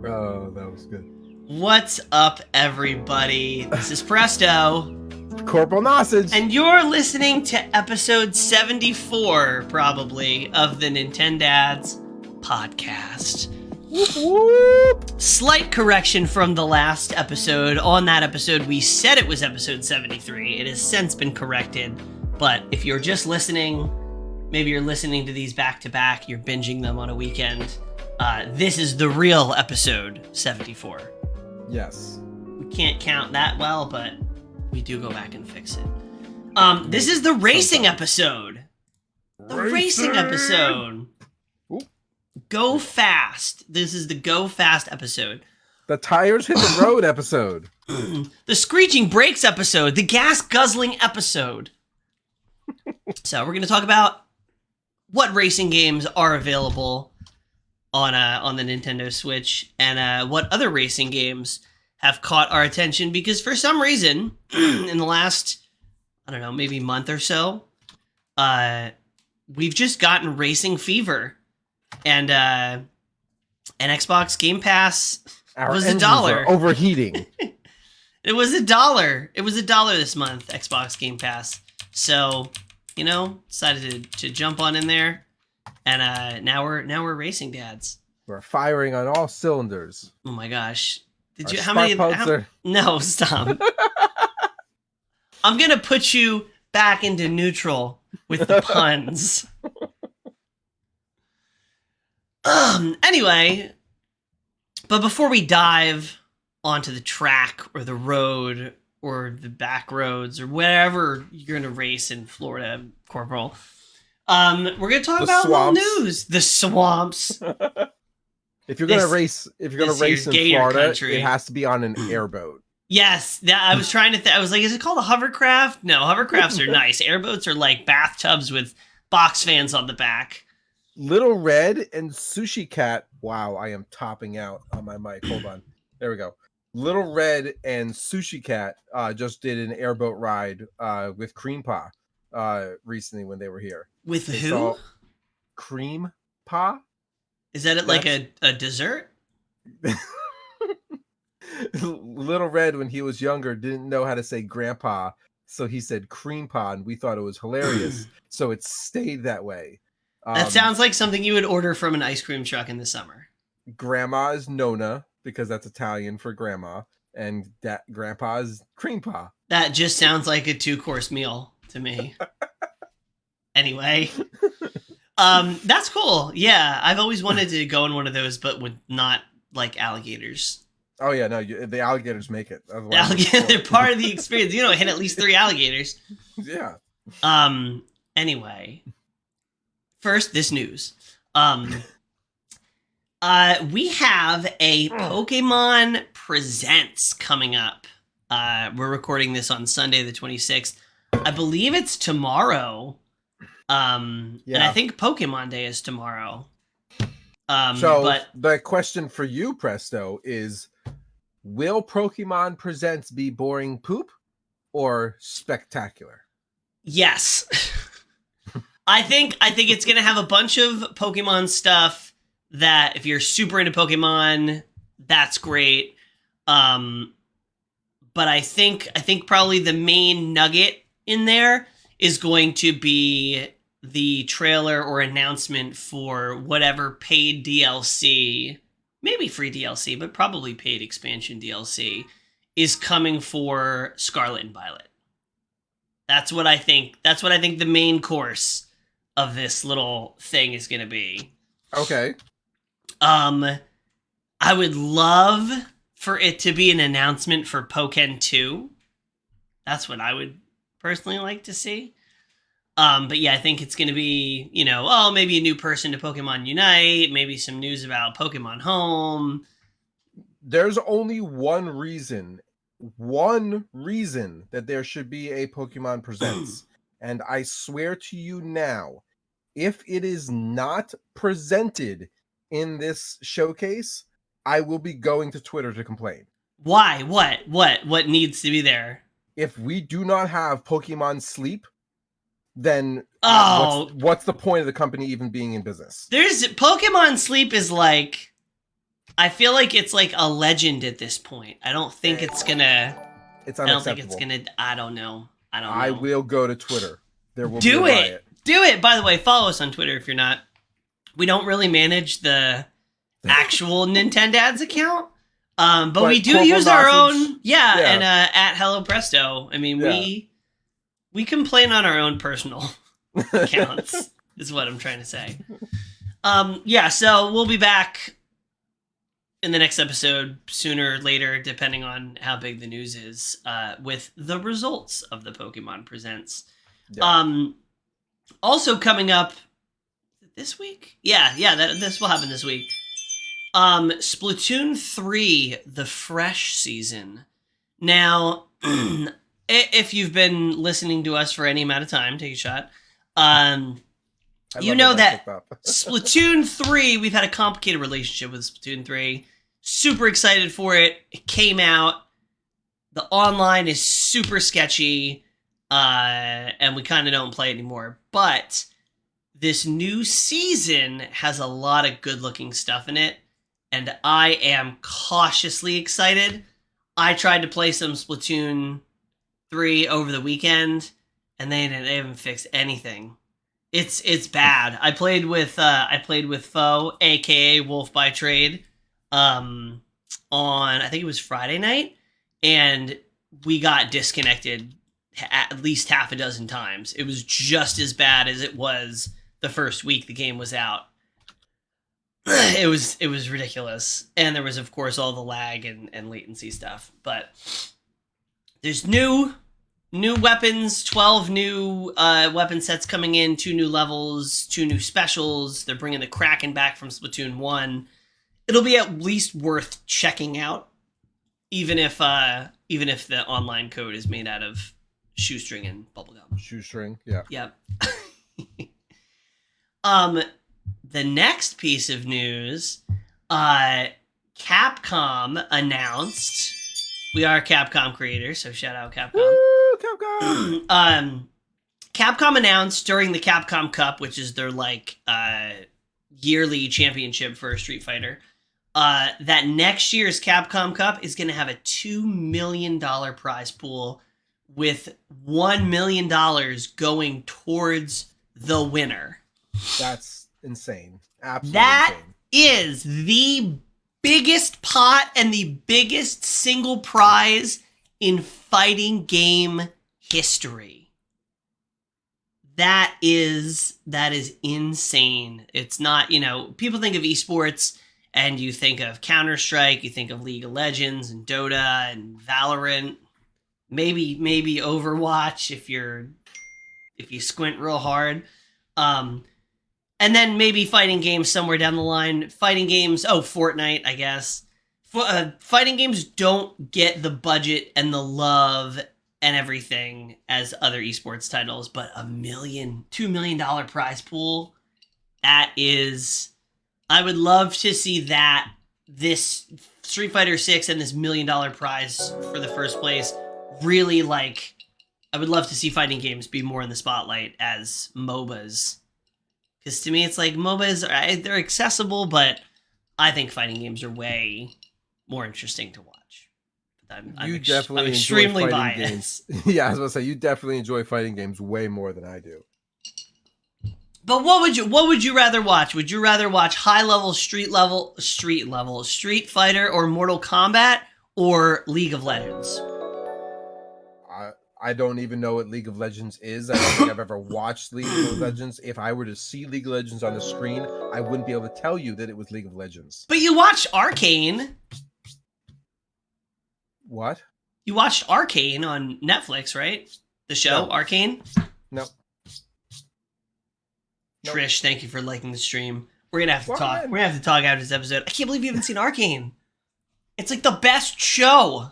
Oh, that was good. What's up, everybody? This is Presto. CorporalNosaj. And you're listening to episode 74, probably, of the Nintendads podcast. Whoop, whoop. Slight correction from the last episode. On that episode, we said it was episode 73. It has since been corrected. But if you're just listening, maybe you're listening to these back to back, you're binging them on a weekend. This is the real episode 74. Yes. We can't count that well, but we do go back and fix it. This is the racing episode. The racing episode. Ooh. Go fast. This is the go fast episode. The tires hit the road episode. The screeching brakes episode. The gas guzzling episode. So we're going to talk about what racing games are available on the Nintendo Switch, and what other racing games have caught our attention, because for some reason, in the last, I don't know, maybe month or so, we've just gotten racing fever, and Xbox Game Pass was $1. Are overheating. It was $1. It was $1 this month, Xbox Game Pass. So, decided to jump on in there. And now we're racing dads. We're firing on all cylinders. Oh my gosh! Did Our you? How many? are... No, stop! I'm gonna put you back into neutral with the puns. Anyway, but before we dive onto the track or the road or the back roads or wherever you're gonna race in Florida, Corporal. We're gonna talk about little news. The swamps. If you're gonna race in Florida, country. It has to be on an airboat. Yes, I was trying to. I was like, is it called a hovercraft? No, hovercrafts are nice. Airboats are like bathtubs with box fans on the back. Little Red and Sushi Cat. Wow, I am topping out on my mic. Hold on. There we go. Little Red and Sushi Cat just did an airboat ride with Cream Pa recently when they were here. With who? Cream Pa? Is that like a dessert? Little Red, when he was younger, didn't know how to say grandpa, so he said cream pa, and we thought it was hilarious. So it stayed that way. That sounds like something you would order from an ice cream truck in the summer. Grandma is Nona, because that's Italian for grandma, and grandpa is cream pa. That just sounds like a 2-course meal to me. Anyway. That's cool. Yeah, I've always wanted to go in one of those, but with not like alligators. Oh yeah, no, the alligators make it. They're part of the experience. Hit at least 3 alligators. Yeah. Anyway, first, this news. We have a Pokemon Presents coming up. We're recording this on Sunday, the 26th. I believe it's tomorrow. And I think Pokemon Day is tomorrow. But the question for you, Presto, is: will Pokemon Presents be boring poop or spectacular? Yes. I think it's gonna have a bunch of Pokemon stuff that, if you're super into Pokemon, that's great. But I think probably the main nugget in there is going to be the trailer or announcement for whatever paid DLC, maybe free DLC, but probably paid expansion DLC, is coming for Scarlet and Violet. That's what I think. That's what I think the main course of this little thing is going to be. Okay. I would love for it to be an announcement for Pokken 2. That's what I would personally like to see. But yeah, I think it's going to be, maybe a new person to Pokemon Unite, maybe some news about Pokemon Home. There's only one reason that there should be a Pokemon Presents. And I swear to you now, if it is not presented in this showcase, I will be going to Twitter to complain. Why? What needs to be there? If we do not have Pokemon Sleep, then what's the point of the company even being in business? There's Pokemon Sleep is like I feel like it's like a legend at this point. I don't think it's gonna. It's I don't think it's unacceptable. gonna. I don't know. I will go to Twitter. There will be a Do riot. it. Do it. By the way, follow us on Twitter if you're not. We don't really manage the actual Nintendads account. But we do use our own. Yeah. And at Hello Presto. I mean, we complain on our own personal accounts, is what I'm trying to say. Yeah, so we'll be back in the next episode, sooner or later, depending on how big the news is, with the results of the Pokemon Presents. Yeah. Also coming up this week? Yeah, this will happen this week. Splatoon 3, the fresh season. Now, if you've been listening to us for any amount of time, take a shot. You know that Splatoon 3, we've had a complicated relationship with Splatoon 3. Super excited for it. It came out. The online is super sketchy, and we kind of don't play it anymore. But this new season has a lot of good-looking stuff in it, and I am cautiously excited. I tried to play some Splatoon 3 over the weekend, and they haven't fixed anything. It's bad. I played with Foe, aka Wolf by Trade, on I think it was Friday night, and we got disconnected at least half a dozen times. It was just as bad as it was the first week the game was out. It was ridiculous, and there was of course all the lag and latency stuff. But there's new weapons, 12 new weapon sets coming in, 2 new levels, 2 new specials. They're bringing the Kraken back from Splatoon 1. It'll be at least worth checking out, even if the online code is made out of shoestring and bubblegum. Shoestring, yeah. Yep. The next piece of news, Capcom announced. We are Capcom creators, so shout out Capcom. Woo, Capcom! Capcom announced during the Capcom Cup, which is their yearly championship for Street Fighter, that next year's Capcom Cup is going to have a $2 million prize pool with $1 million going towards the winner. That's insane. Absolutely that insane. Is the biggest pot and the biggest single prize in fighting game history. That is insane. It's not, people think of esports and you think of Counter-Strike, you think of League of Legends and Dota and Valorant, maybe Overwatch if you squint real hard. And then maybe fighting games somewhere down the line. Fighting games, Fortnite, I guess. Fighting games don't get the budget and the love and everything as other esports titles, but $2 million prize pool, that is... I would love to see that, this Street Fighter 6 and this $1 million prize for the first place, really, I would love to see fighting games be more in the spotlight as MOBAs. Because to me, it's like MOBAs, they're accessible, but I think fighting games are way more interesting to watch. I'm extremely biased. Yeah, I was going to say, you definitely enjoy fighting games way more than I do. But what would you rather watch? Would you rather watch high-level Street Fighter or Mortal Kombat or League of Legends? I don't even know what League of Legends is. I don't think I've ever watched League of Legends. If I were to see League of Legends on the screen, I wouldn't be able to tell you that it was League of Legends. But you watched Arcane. What? You watched Arcane on Netflix, right? The show, No. Arcane? No. Trish, thank you for liking the stream. We're gonna have to talk. We're gonna have to talk after this episode. I can't believe you haven't seen Arcane. It's like the best show.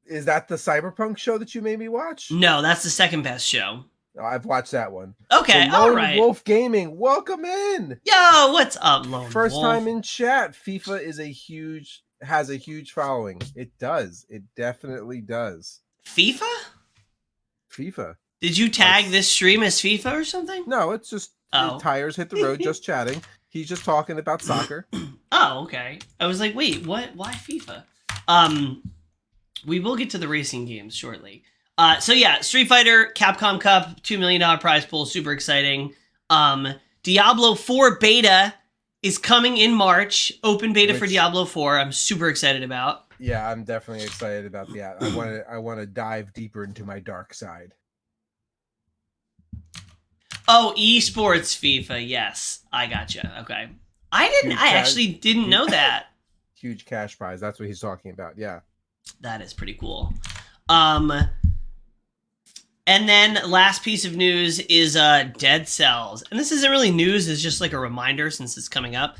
Is that the Cyberpunk show that you made me watch? No, that's the second best show. Oh, I've watched that one. Okay, so all Lone right. Wolf Gaming, welcome in. Yo, what's up, Lone First Wolf? time in chat. FIFA has a huge following. It does. It definitely does. FIFA? FIFA. Did you tag this stream as FIFA or something? No, it's just tires hit the road, just chatting. He's just talking about soccer. Oh, okay. I was like, wait, what? Why FIFA? We will get to the racing games shortly. So yeah, Street Fighter, Capcom Cup, $2 million prize pool, super exciting. Diablo 4 beta is coming in March. Open beta for Diablo 4. I'm super excited about. Yeah, I'm definitely excited about that. I want to dive deeper into my dark side. Oh, esports FIFA. Yes, I gotcha. Okay, I actually didn't know that. Huge cash prize. That's what he's talking about. Yeah, that is pretty cool. And then last piece of news is Dead Cells, and this isn't really news; it's just like a reminder since it's coming up.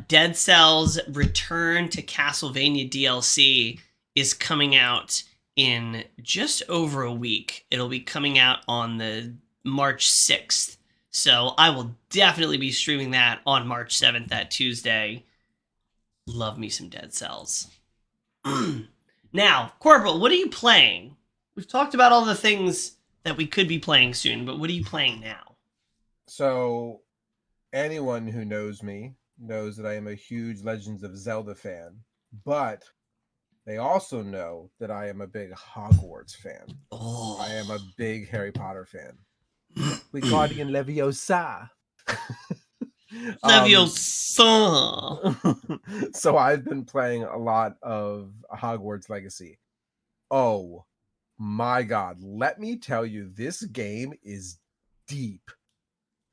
Dead Cells Return to Castlevania DLC is coming out in just over a week. It'll be coming out on the March 6th. So I will definitely be streaming that on March 7th, that Tuesday. Love me some Dead Cells. Now, Corporal, what are you playing? We've talked about all the things that we could be playing soon, but what are you playing now? So anyone who knows me knows that I am a huge Legends of Zelda fan, but they also know that I am a big Hogwarts fan. Oh. I am a big Harry Potter fan. Wingardium Leviosa. Leviosa. So I've been playing a lot of Hogwarts Legacy. Oh my god, let me tell you, this game is deep.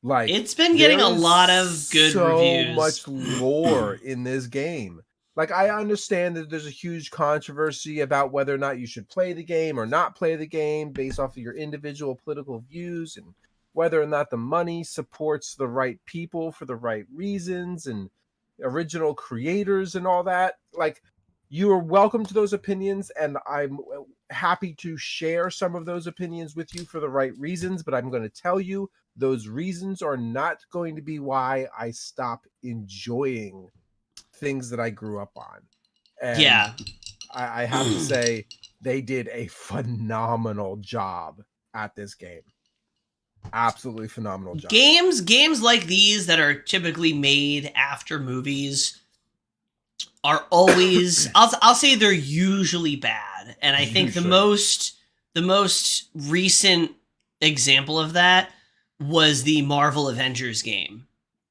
Like, it's been getting a lot of good reviews. So much lore in this game. Like, I understand that there's a huge controversy about whether or not you should play the game or not play the game based off of your individual political views, and whether or not the money supports the right people for the right reasons and original creators and all that. Like, you are welcome to those opinions, and I'm happy to share some of those opinions with you for the right reasons, but I'm going to tell you those reasons are not going to be why I stop enjoying things that I grew up on. And yeah, I have to say, they did a phenomenal job at this game. Absolutely phenomenal job. Games like these that are typically made after movies are always I'll say they're usually bad. And I think the most recent example of that was the Marvel Avengers game.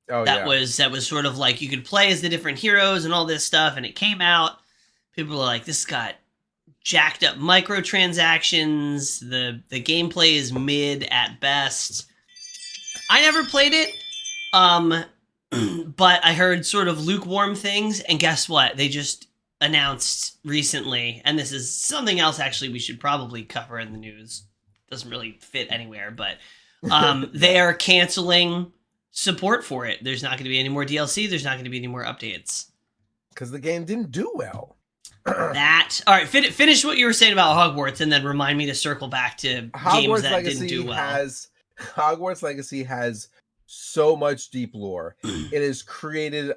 That was sort of like you could play as the different heroes and all this stuff, and it came out. People were like, this got jacked up microtransactions. The gameplay is mid at best. I never played it, but I heard sort of lukewarm things, and guess what? They just announced recently, and this is something else actually we should probably cover in the news. Doesn't really fit anywhere, but they are canceling support for it. There's not going to be any more DLC. There's not going to be any more updates. Because the game didn't do well. All right, finish what you were saying about Hogwarts, and then remind me to circle back to games that didn't do well. Hogwarts Legacy has so much deep lore. It has created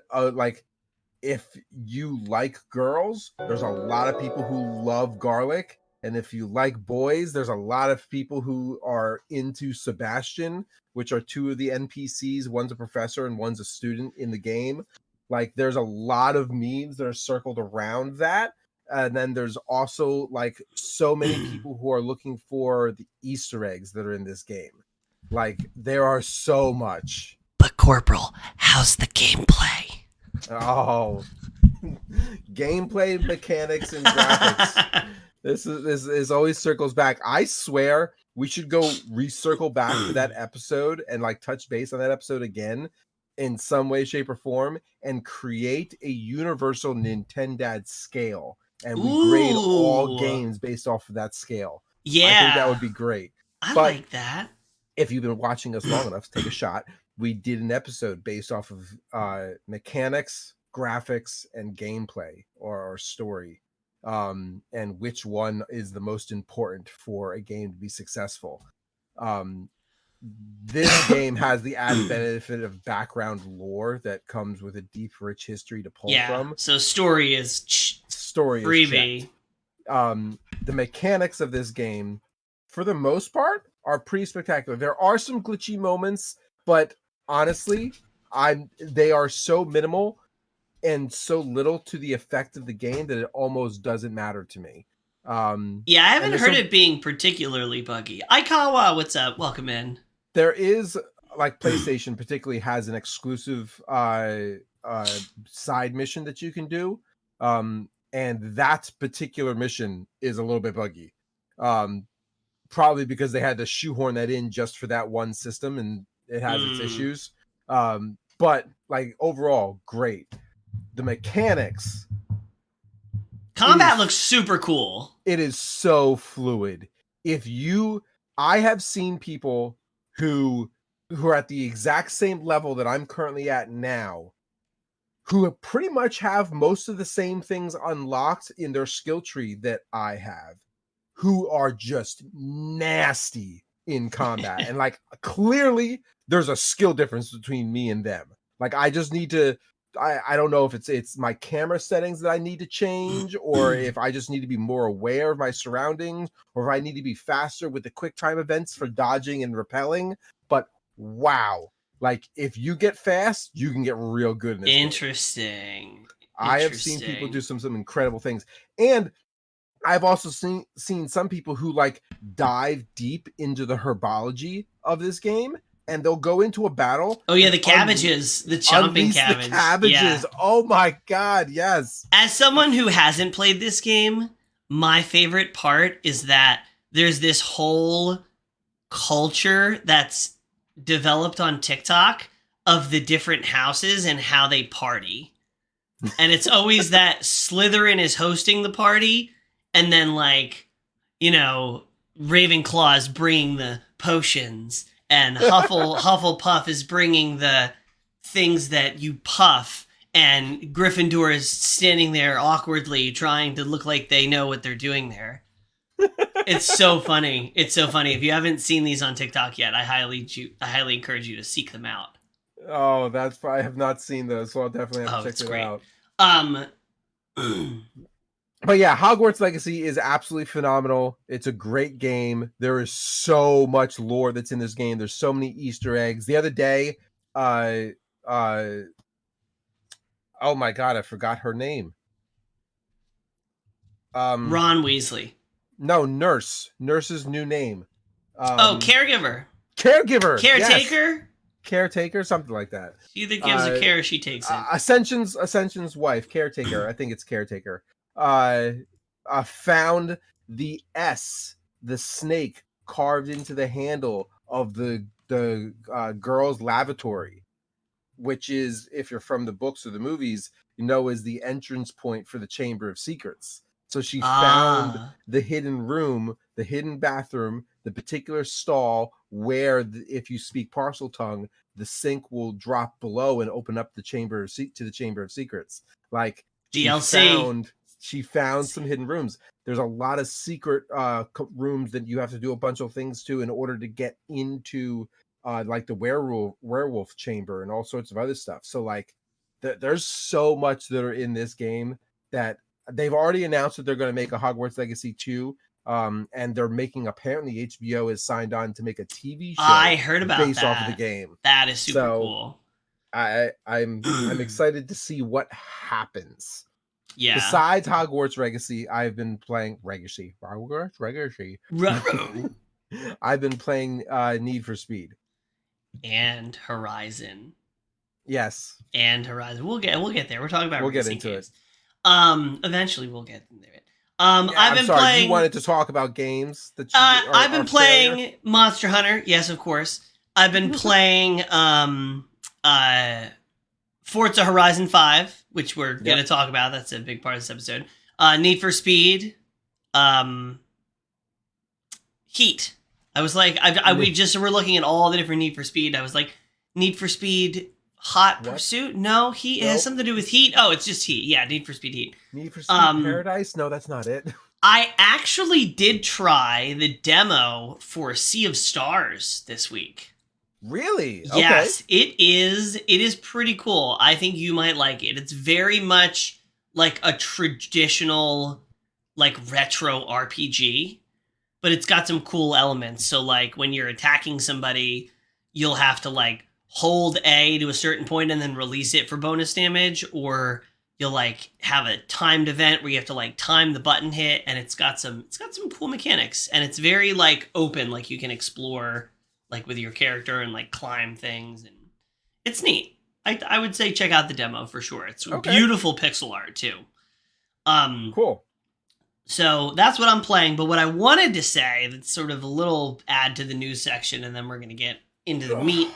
if you like girls, there's a lot of people who love garlic. And if you like boys, there's a lot of people who are into Sebastian, which are two of the NPCs. One's a professor and one's a student in the game. Like, there's a lot of memes that are circled around that. And then there's also like so many people who are looking for the Easter eggs that are in this game. Like, there are so much. But Corporal, how's the gameplay? Oh, gameplay, mechanics, and graphics. This is always circles back. I swear we should go recircle back to that episode and like touch base on that episode again in some way, shape, or form, and create a universal Nintendads scale. And we grade all games based off of that scale. Yeah. I think that would be great. I like that. If you've been watching us long enough, take a shot. We did an episode based off of mechanics, graphics, and gameplay or story. And which one is the most important for a game to be successful. This game has the added benefit of background lore that comes with a deep, rich history to pull from. So story is freebie. The mechanics of this game, for the most part, are pretty spectacular. There are some glitchy moments, but honestly, They are so minimal and so little to the effect of the game that it almost doesn't matter to me. Yeah, I haven't and heard it being particularly buggy. Aikawa, what's up? Welcome in. There is, like, PlayStation particularly has an exclusive side mission that you can do, and that particular mission is a little bit buggy. Probably because they had to shoehorn that in just for that one system, and it has its issues. But like overall, great. The mechanics, combat looks super cool. It is so fluid. I have seen people who are at the exact same level that I'm currently at now, who pretty much have most of the same things unlocked in their skill tree that I have, who are just nasty in combat. And like, clearly there's a skill difference between me and them. Like, I just need to, I don't know if it's my camera settings that I need to change, or if I just need to be more aware of my surroundings, or if I need to be faster with the quick time events for dodging and repelling. But wow, like, if you get fast, you can get real good in this Interesting. I have seen people do some incredible things. And I've also seen some people who like dive deep into the herbology of this game, and they'll go into a battle. Oh yeah, the cabbages, the chomping cabbage. The cabbages. Yeah. Oh my god, yes. As someone who hasn't played this game, my favorite part is that there's this whole culture that's developed on TikTok of the different houses and how they party. And it's always that Slytherin is hosting the party, and then, like, you know, Ravenclaw's bringing the potions, and Hufflepuff is bringing the things that you puff, and Gryffindor is standing there awkwardly trying to look like they know what they're doing there. It's so funny. It's so funny. If you haven't seen these on TikTok yet, I highly encourage you to seek them out. Oh, I have not seen those, so I'll definitely have to check it out. But yeah, Hogwarts Legacy is absolutely phenomenal. It's a great game. There is so much lore that's in this game. There's so many Easter eggs. The other day, oh my god, I forgot her name. Ron Weasley. No, Nurse's new name. Caregiver. Caretaker. Yes. Caretaker, something like that. She that gives a care, she takes it. Ascension's wife, Caretaker. I think it's Caretaker. Found the S, the snake, carved into the handle of the girl's lavatory, which is, if you're from the books or the movies, you know, is the entrance point for the Chamber of Secrets. So she found the hidden room, the hidden bathroom, the particular stall where, if you speak parcel tongue, the sink will drop below and open up the Chamber of Secrets. Like, DLC. She found some hidden rooms. There's a lot of secret rooms that you have to do a bunch of things to in order to get into like the werewolf chamber and all sorts of other stuff. So like there's so much that are in this game that they've already announced that they're going to make a Hogwarts Legacy 2. And they're making, apparently HBO is signed on to make a TV show. I heard about based off of the game. That is super cool. I'm excited to see what happens. Yeah. Besides Hogwarts Legacy, I've been playing Legacy. I've been playing Need for Speed and Horizon. Yes. And Horizon. We'll get there. We're talking about we'll get into games. it. Eventually we'll get into it. I've been playing. You wanted to talk about games that I've been playing Monster Hunter. Yes, of course. I've been playing Forza Horizon 5, which we're going to talk about. That's a big part of this episode. Need for Speed. Heat. I was like, we're looking at all the different Need for Speed. I was like, Need for Speed Hot Pursuit? No, Heat. It has something to do with Heat. Oh, it's just Heat. Yeah, Need for Speed Heat. Need for Speed Paradise? No, that's not it. I actually did try the demo for Sea of Stars this week. Really? Yes, okay. It is pretty cool. I think you might like it. It's very much like a traditional, like, retro RPG, but it's got some cool elements. So, like, when you're attacking somebody, you'll have to, like, hold A to a certain point and then release it for bonus damage, or you'll like have a timed event where you have to like time the button hit, and it's got some cool mechanics, and it's very like open, like you can explore like with your character and like climb things, and it's neat. I would say check out the demo for sure. It's beautiful pixel art too. Cool. So that's what I'm playing. But what I wanted to say, that's sort of a little add to the news section, and then we're gonna get into the meat.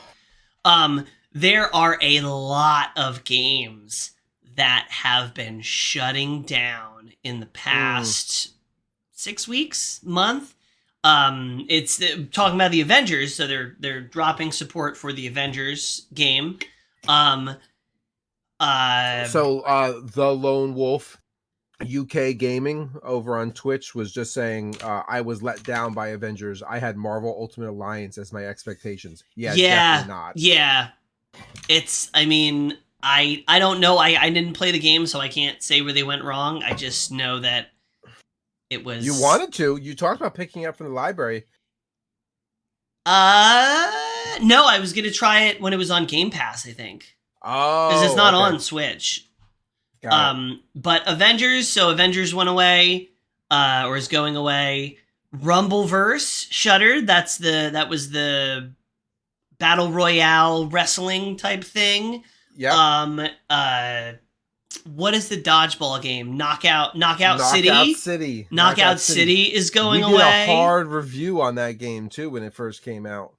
There are a lot of games that have been shutting down in the past 6 weeks, month. It's talking about the Avengers, so they're dropping support for the Avengers game. The Lone Wolf UK Gaming over on Twitch was just saying, I was let down by Avengers. I had Marvel Ultimate Alliance as my expectations. Yeah, definitely not. Yeah. It's, I mean, I don't know. I didn't play the game, so I can't say where they went wrong. I just know that it was... You wanted to. You talked about picking up from the library. No, I was going to try it when it was on Game Pass, I think. Oh, because it's not on Switch. Got it. But Avengers went away, or is going away. Rumbleverse shuttered. That was the battle royale wrestling type thing. Yeah. What is the dodgeball game? Knockout City. Knockout City is going away. We did a hard review on that game too when it first came out.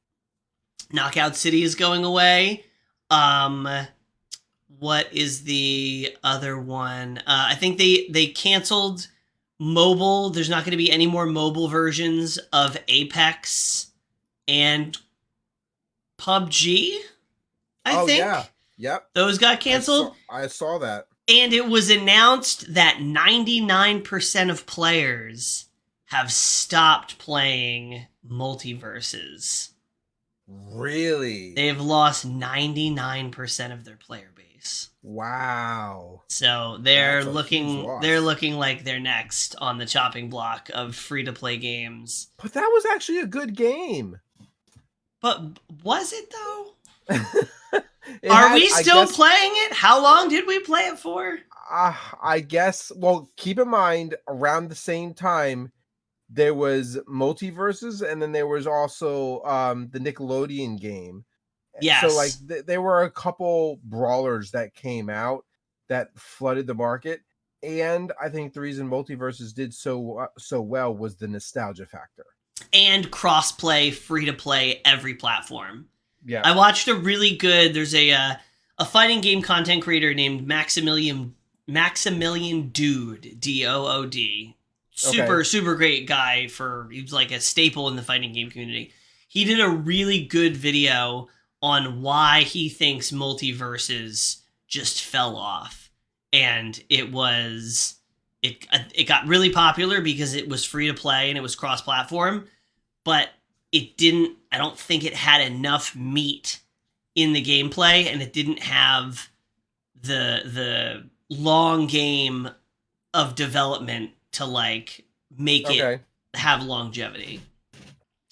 Knockout City is going away. What is the other one? I think they canceled mobile. There's not going to be any more mobile versions of Apex and PUBG, I think. Yeah. Yep. Those got canceled. I saw that. And it was announced that 99% of players have stopped playing multiverses. Really? They've lost 99% of their player base. Wow. So they're looking like they're next on the chopping block of free-to-play games. But that was actually a good game. But was it though? Are we still playing it? How long did we play it for? I guess, well, keep in mind, around the same time, there was Multiverses, and then there was also the Nickelodeon game. Yes. So, like, there were a couple brawlers that came out that flooded the market. And I think the reason Multiverses did so well was the nostalgia factor. And cross-play, free-to-play, every platform. Yeah. I watched a really good, there's a fighting game content creator named Maximilian Dood, D-O-O-D. Super great guy. He was like a staple in the fighting game community. He did a really good video on why he thinks multiverses just fell off. And it got really popular because it was free to play and it was cross-platform, but I don't think it had enough meat in the gameplay, and it didn't have the long game of development to like make it have longevity.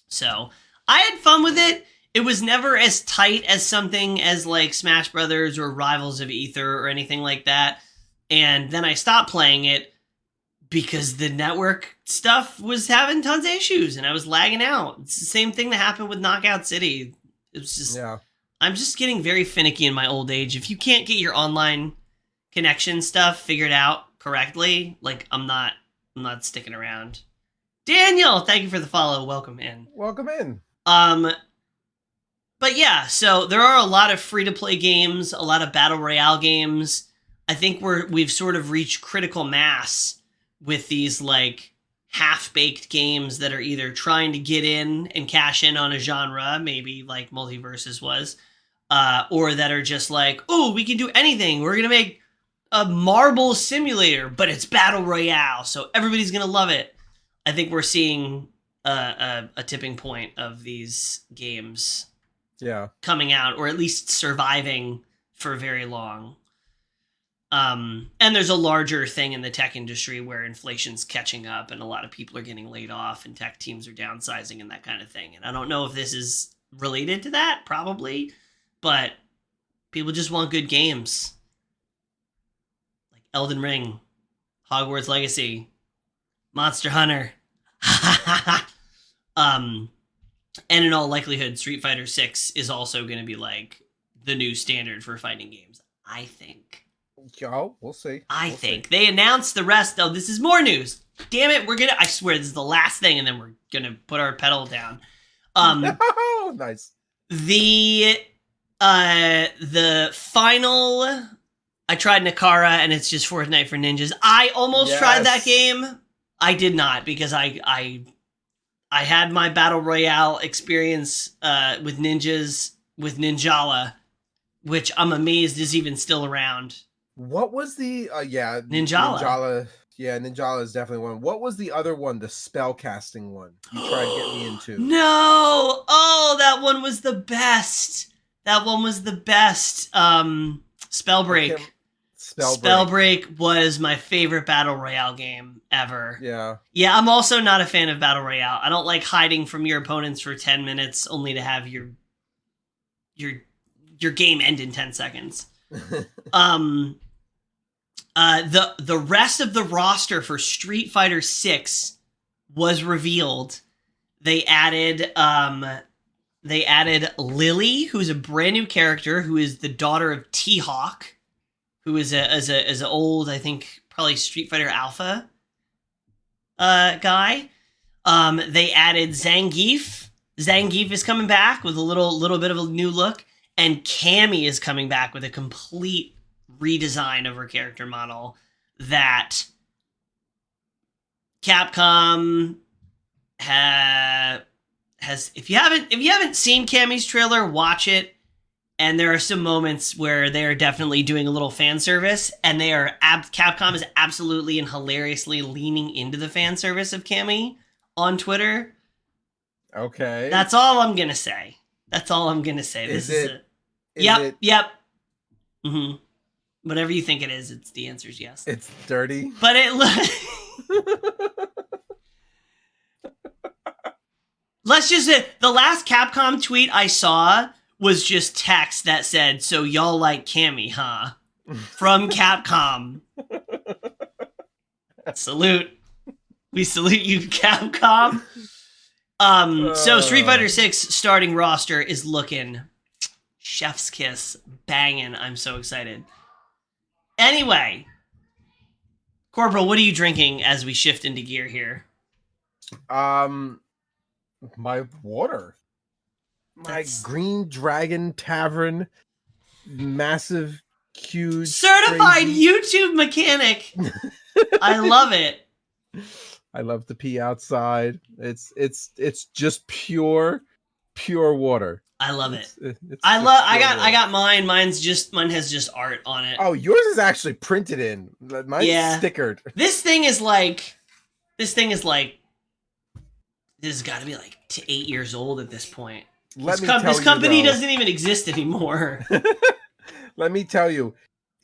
So I had fun with it. It was never as tight as something as like Smash Brothers or Rivals of Aether or anything like that. And then I stopped playing it because the network stuff was having tons of issues and I was lagging out. It's the same thing that happened with Knockout City. It was just, I'm just getting very finicky in my old age. If you can't get your online connection stuff figured out correctly, like I'm not sticking around. Daniel, thank you for the follow. Welcome in. But yeah, so there are a lot of free-to-play games, a lot of battle royale games. I think we've sort of reached critical mass with these like half-baked games that are either trying to get in and cash in on a genre, maybe like Multiverses was, or that are just like, oh, we can do anything. We're going to make a marble simulator, but it's battle royale, so everybody's going to love it. I think we're seeing a tipping point of these games coming out, or at least surviving for very long. And there's a larger thing in the tech industry where inflation's catching up and a lot of people are getting laid off and tech teams are downsizing and that kind of thing. And I don't know if this is related to that, probably. but people just want good games. Like Elden Ring, Hogwarts Legacy, Monster Hunter. And in all likelihood, Street Fighter 6 is also going to be like the new standard for fighting games, I think. Yo, we'll see. I think. They announced the rest, though. This is more news. Damn it, I swear this is the last thing, and then we're going to put our pedal down. Nice. The final, I tried Nakara, and it's just Fortnite for Ninjas. I almost tried that game. I did not, because I had my Battle Royale experience with ninjas, with Ninjala, which I'm amazed is even still around. What was the, Ninjala. Yeah, Ninjala is definitely one. What was the other one, the spellcasting one you tried to get me into? No! Oh, that one was the best. Spellbreak. Spellbreak was my favorite Battle Royale game ever. Yeah. Yeah, I'm also not a fan of Battle Royale. I don't like hiding from your opponents for 10 minutes only to have your game end in 10 seconds. The rest of the roster for Street Fighter 6 was revealed. They added Lily, who's a brand new character who is the daughter of T-Hawk, who is an old, I think, probably Street Fighter Alpha guy. They added Zangief. Zangief is coming back with a little bit of a new look. And Cammy is coming back with a complete redesign of her character model that Capcom has. If you haven't seen Cammy's trailer, watch it. And there are some moments where they are definitely doing a little fan service, and Capcom is absolutely and hilariously leaning into the fan service of Cammy on Twitter. Okay. That's all I'm gonna say. Yep. Mm-hmm. Whatever you think it is, the answer is yes. It's dirty. But let's just say the last Capcom tweet I saw was just text that said, "So y'all like Cammy, huh?" From Capcom. Salute. We salute you, Capcom. So Street Fighter 6 starting roster is looking chef's kiss, banging. I'm so excited. Anyway, Corporal, what are you drinking as we shift into gear here? My water. My Green Dragon Tavern, massive, huge, certified crazy. YouTube mechanic. I love it. I love to pee outside. It's just pure water. I love it. I got mine. Mine has just art on it. Oh, yours is actually printed in. Mine's stickered. This has got to be like 8 years old at this point. This company doesn't even exist anymore. Let me tell you,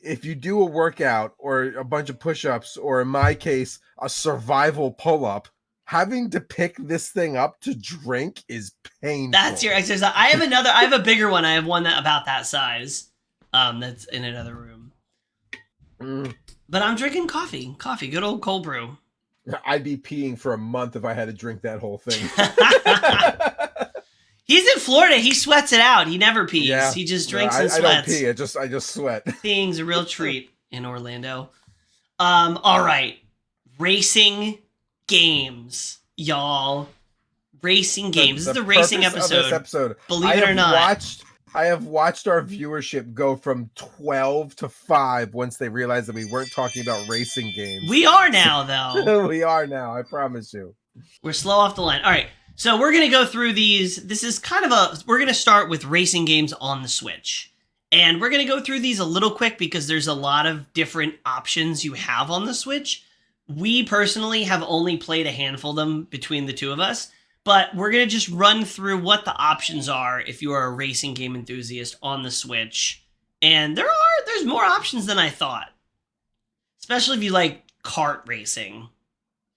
if you do a workout or a bunch of push-ups, or in my case, a survival pull-up, having to pick this thing up to drink is painful. That's your exercise. I have a bigger one. I have one about that size. That's in another room. But I'm drinking coffee. Good old cold brew. I'd be peeing for a month if I had to drink that whole thing. He's in Florida. He sweats it out. He never pees. Yeah. He just drinks and sweats. I don't pee. I just sweat. Peeing's a real treat in Orlando. All right. Racing games, y'all. Racing games. This is the racing episode. Believe it or not. I have watched our viewership go from 12 to 5 once they realized that we weren't talking about racing games. We are now, though. We are now. I promise you. We're slow off the line. All right. So we're going to go through these. This is we're going to start with racing games on the Switch. And we're going to go through these a little quick because there's a lot of different options you have on the Switch. We personally have only played a handful of them between the two of us. But we're going to just run through what the options are if you are a racing game enthusiast on the Switch. And there's more options than I thought. Especially if you like kart racing.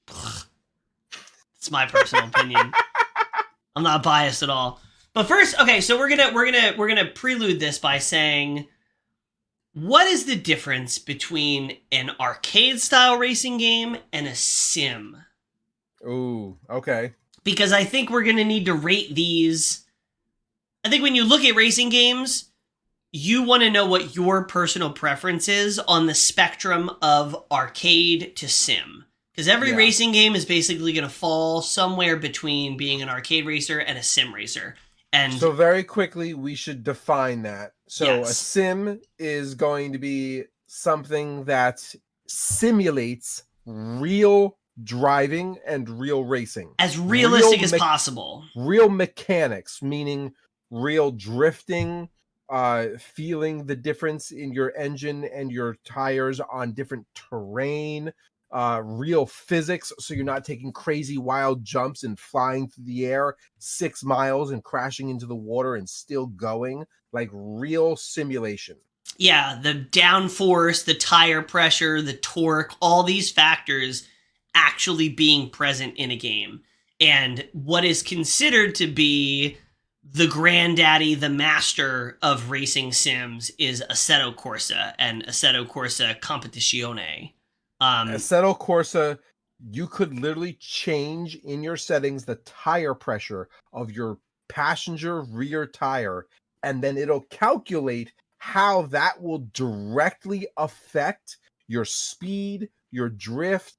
It's my personal opinion. I'm not biased at all. But first, okay, so we're gonna prelude this by saying, what is the difference between an arcade style racing game and a sim? Ooh, okay. Because I think we're gonna need to rate these. I think when you look at racing games, you want to know what your personal preference is on the spectrum of arcade to sim. Because every racing game is basically going to fall somewhere between being an arcade racer and a sim racer. And so very quickly, we should define that. So yes. A sim is going to be something that simulates real driving and real racing. As realistic as possible. Real mechanics, meaning real drifting, feeling the difference in your engine and your tires on different terrain, real physics, so you're not taking crazy wild jumps and flying through the air 6 miles and crashing into the water and still going, like real simulation. Yeah, the downforce, the tire pressure, the torque, all these factors actually being present in a game. And what is considered to be the granddaddy, the master of racing sims is Assetto Corsa and Assetto Corsa Competizione. Assetto Corsa, you could literally change in your settings the tire pressure of your passenger rear tire, and then it'll calculate how that will directly affect your speed, your drift,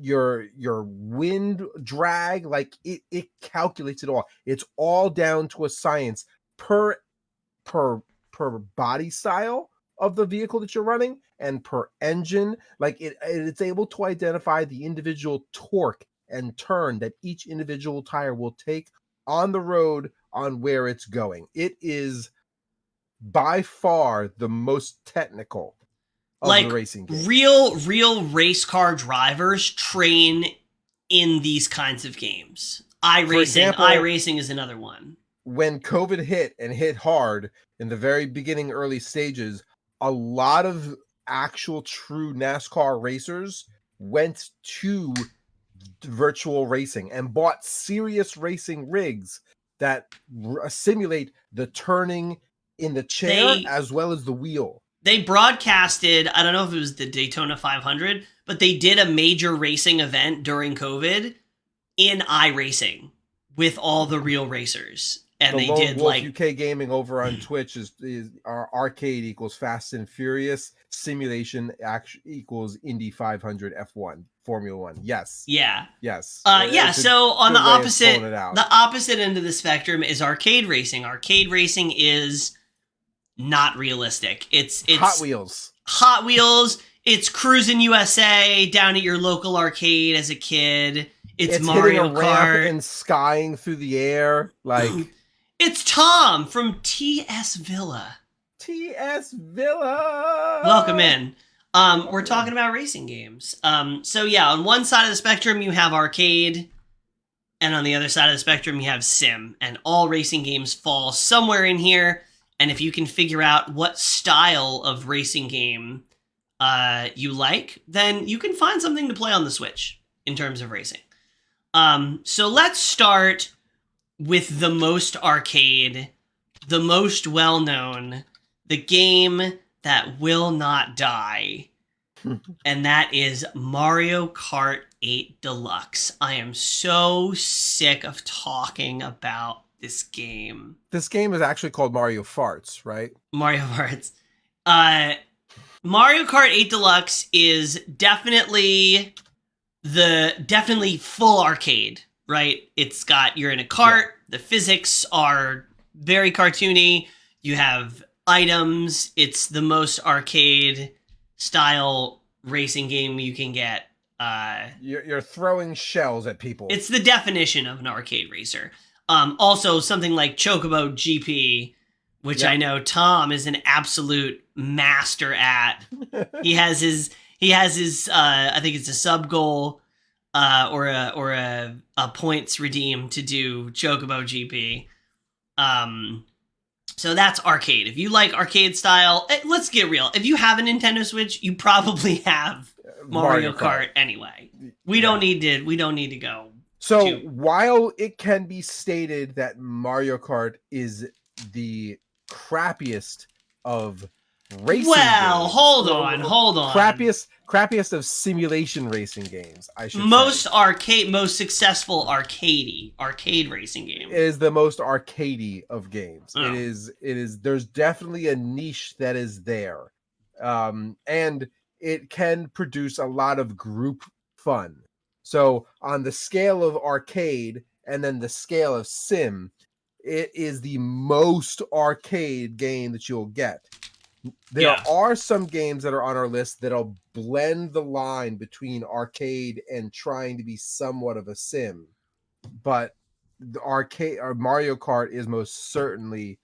your wind drag. Like it calculates it all. It's all down to a science per body style of the vehicle that you're running and per engine. Like it's able to identify the individual torque and turn that each individual tire will take on the road on where it's going. It is by far the most technical of like the racing games. Real race car drivers train in these kinds of games. iRacing is another one. When COVID hit and hit hard in the very beginning, early stages, a lot of actual true NASCAR racers went to virtual racing and bought serious racing rigs that simulate the turning in the chair as well as the wheel. They broadcasted, I don't know if it was the Daytona 500, but they did a major racing event during COVID in iRacing with all the real racers. And the Lone Wolf UK Gaming over on Twitch is our arcade equals Fast and Furious, simulation equals Indy 500 F1 Formula 1. Yes. Yeah. Yes. So on the opposite end of the spectrum is arcade racing. Arcade racing is not realistic. It's Hot Wheels. Hot Wheels. It's Cruising USA down at your local arcade as a kid. It's Mario hitting a Kart ramp and skying through the air like. It's Tom from TS Villa. TS Villa. Welcome in. We're talking about racing games. So yeah, on one side of the spectrum you have arcade, and on the other side of the spectrum you have sim, and all racing games fall somewhere in here. And if you can figure out what style of racing game you like, then you can find something to play on the Switch in terms of racing. So let's start with the most arcade, the most well-known, the game that will not die, and that is Mario Kart 8 Deluxe. I am so sick of talking about this game. This game is actually called Mario Farts, right? Mario Farts. Mario Kart 8 Deluxe is definitely full arcade, right? It's got, you're in a cart, the physics are very cartoony, you have items, it's the most arcade style racing game you can get. You're throwing shells at people. It's the definition of an arcade racer. Also, something like Chocobo GP, which I know Tom is an absolute master at. He has his I think it's a sub goal or a points redeem to do Chocobo GP. So that's arcade. If you like arcade style, let's get real. If you have a Nintendo Switch, you probably have Mario Kart anyway. We don't need to go So Two. while it can be stated that Mario Kart is the crappiest of racing Well, games, hold on. crappiest of simulation racing games, I should Most say. most successful arcade racing game. It is the most arcadey of games. Oh. It is there's definitely a niche that is there. And it can produce a lot of group fun. So on the scale of arcade and then the scale of sim, it is the most arcade game that you'll get. There are some games that are on our list that'll blend the line between arcade and trying to be somewhat of a sim. But the arcade or Mario Kart is most certainly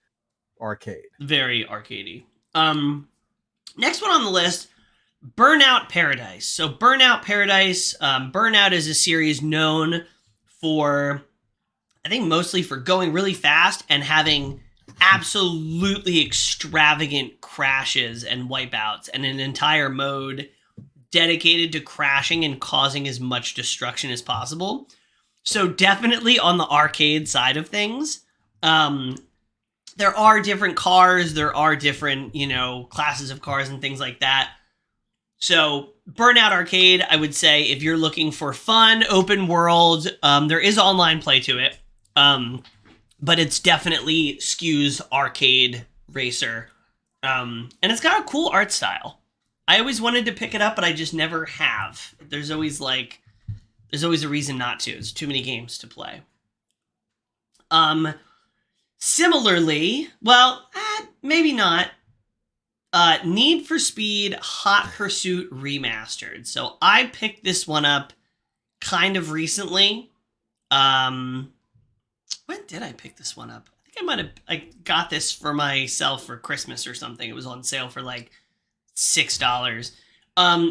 arcade. Very arcadey. Next one on the list, Burnout Paradise. So Burnout Paradise, Burnout is a series known for, I think mostly for going really fast and having absolutely extravagant crashes and wipeouts and an entire mode dedicated to crashing and causing as much destruction as possible. So definitely on the arcade side of things. There are different cars, there are different, classes of cars and things like that. So Burnout Arcade, I would say, if you're looking for fun, open world, there is online play to it. But it's definitely skews arcade racer. And it's got a cool art style. I always wanted to pick it up, but I just never have. There's always a reason not to. There's too many games to play. Similarly, well, maybe not. Need for Speed Hot Pursuit Remastered. So I picked this one up kind of recently. When did I pick this one up? I think I got this for myself for Christmas or something. It was on sale for like $6.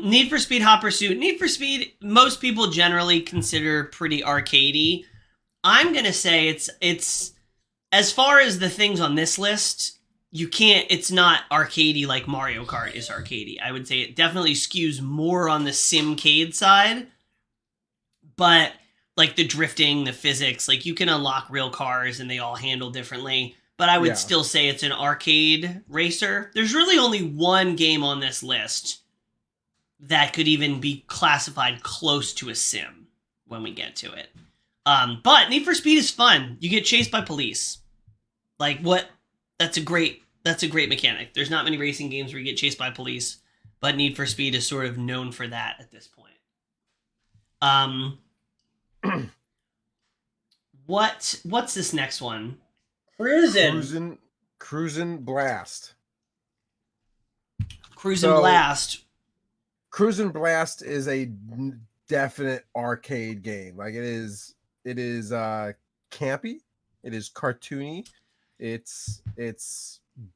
Need for Speed Hot Pursuit. Need for Speed, most people generally consider pretty arcadey. I'm gonna say it's as far as the things on this list, it's not arcadey like Mario Kart is arcadey. I would say it definitely skews more on the simcade side, but like the drifting, the physics, like you can unlock real cars and they all handle differently. But I would still say it's an arcade racer. There's really only one game on this list that could even be classified close to a sim when we get to it. But Need for Speed is fun. You get chased by police. Like what? That's a great mechanic. There's not many racing games where you get chased by police, but Need for Speed is sort of known for that at this point. What's this next one? Cruisin' Blast. Cruisin' Blast. Cruisin' Blast is a definite arcade game. Like it is campy, it is cartoony, it's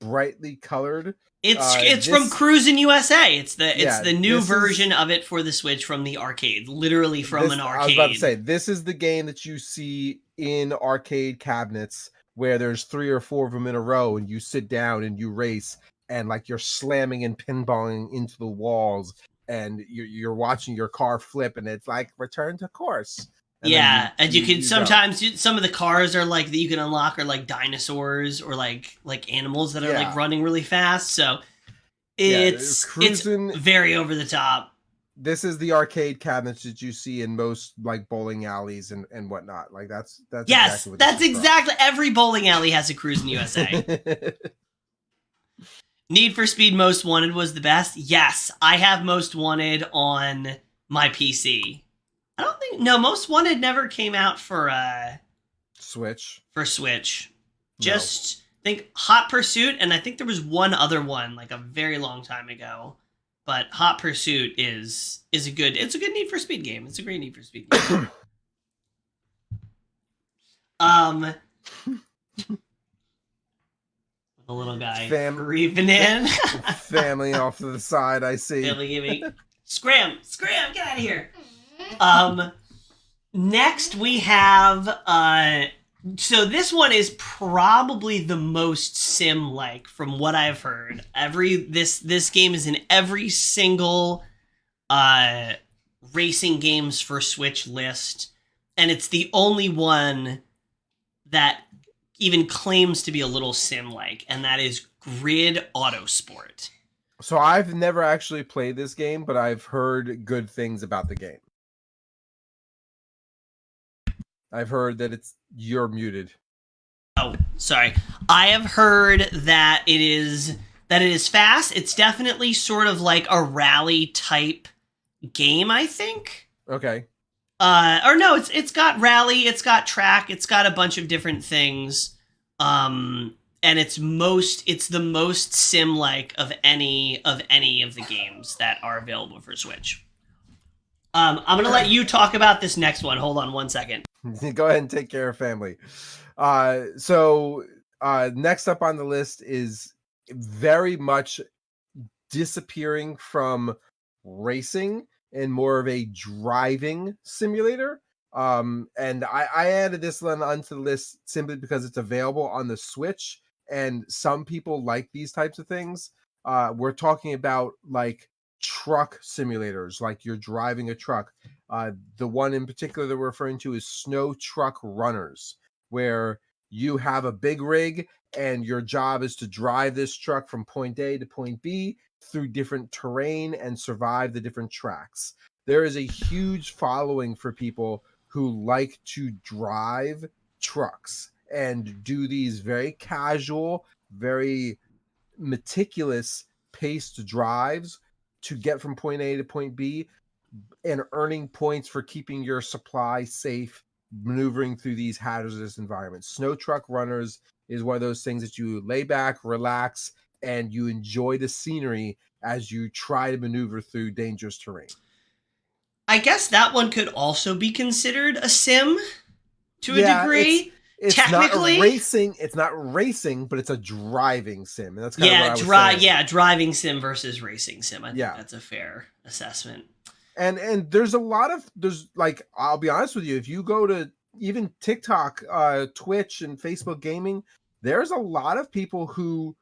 brightly colored. It's from Cruisin' USA. It's the new version of it for the Switch from the arcade, literally from an arcade. I was about to say, this is the game that you see in arcade cabinets where there's 3 or 4 of them in a row, and you sit down and you race, and like you're slamming and pinballing into the walls, and you're watching your car flip, and it's like return to course. And you can sometimes some of the cars are like that you can unlock are like dinosaurs or like animals that are like running really fast. So it's very over the top. This is the arcade cabinets that you see in most like bowling alleys and whatnot. Like that's yes, exactly every bowling alley has a Cruisin' USA. Need for Speed Most Wanted was the best. Yes, I have Most Wanted on my PC. I don't think Most Wanted never came out for Switch. Just think Hot Pursuit, and I think there was one other one like a very long time ago. But Hot Pursuit is a good Need for Speed game. It's a great Need for Speed game. The little guy creeping in. Family off to the side, I see. Family giving. Scram, get out of here. Next we have so this one is probably the most sim-like from what I've heard. This game is in every single racing games for Switch list, and it's the only one that even claims to be a little sim-like, and that is Grid Autosport. So I've never actually played this game, but I've heard good things about the game. I've heard that you're muted. Oh, sorry. I have heard that it is fast. It's definitely sort of like a rally type game, I think. Okay. Or no, it's got rally, it's got track, it's got a bunch of different things. And it's the most sim-like of any of the games that are available for Switch. I'm gonna let you talk about this next one. Hold on one second. Go ahead and take care of family. So next up on the list is very much disappearing from racing and more of a driving simulator. And I added this one onto the list simply because it's available on the Switch, and some people like these types of things. We're talking about like truck simulators, like you're driving a truck. The one in particular that we're referring to is Snow Truck Runners, where you have a big rig and your job is to drive this truck from point A to point B through different terrain and survive the different tracks. There is a huge following for people who like to drive trucks and do these very casual, very meticulous paced drives to get from point A to point B, and earning points for keeping your supply safe, maneuvering through these hazardous environments. Snow Truck Runners is one of those things that you lay back, relax, and you enjoy the scenery as you try to maneuver through dangerous terrain. I guess that one could also be considered a sim to a degree. It's technically not racing. It's not racing, but it's a driving sim, and that's kind of what I was saying. Yeah, driving sim versus racing sim. I think that's a fair assessment. And there's like, I'll be honest with you, if you go to even TikTok, Twitch, and Facebook gaming, there's a lot of people who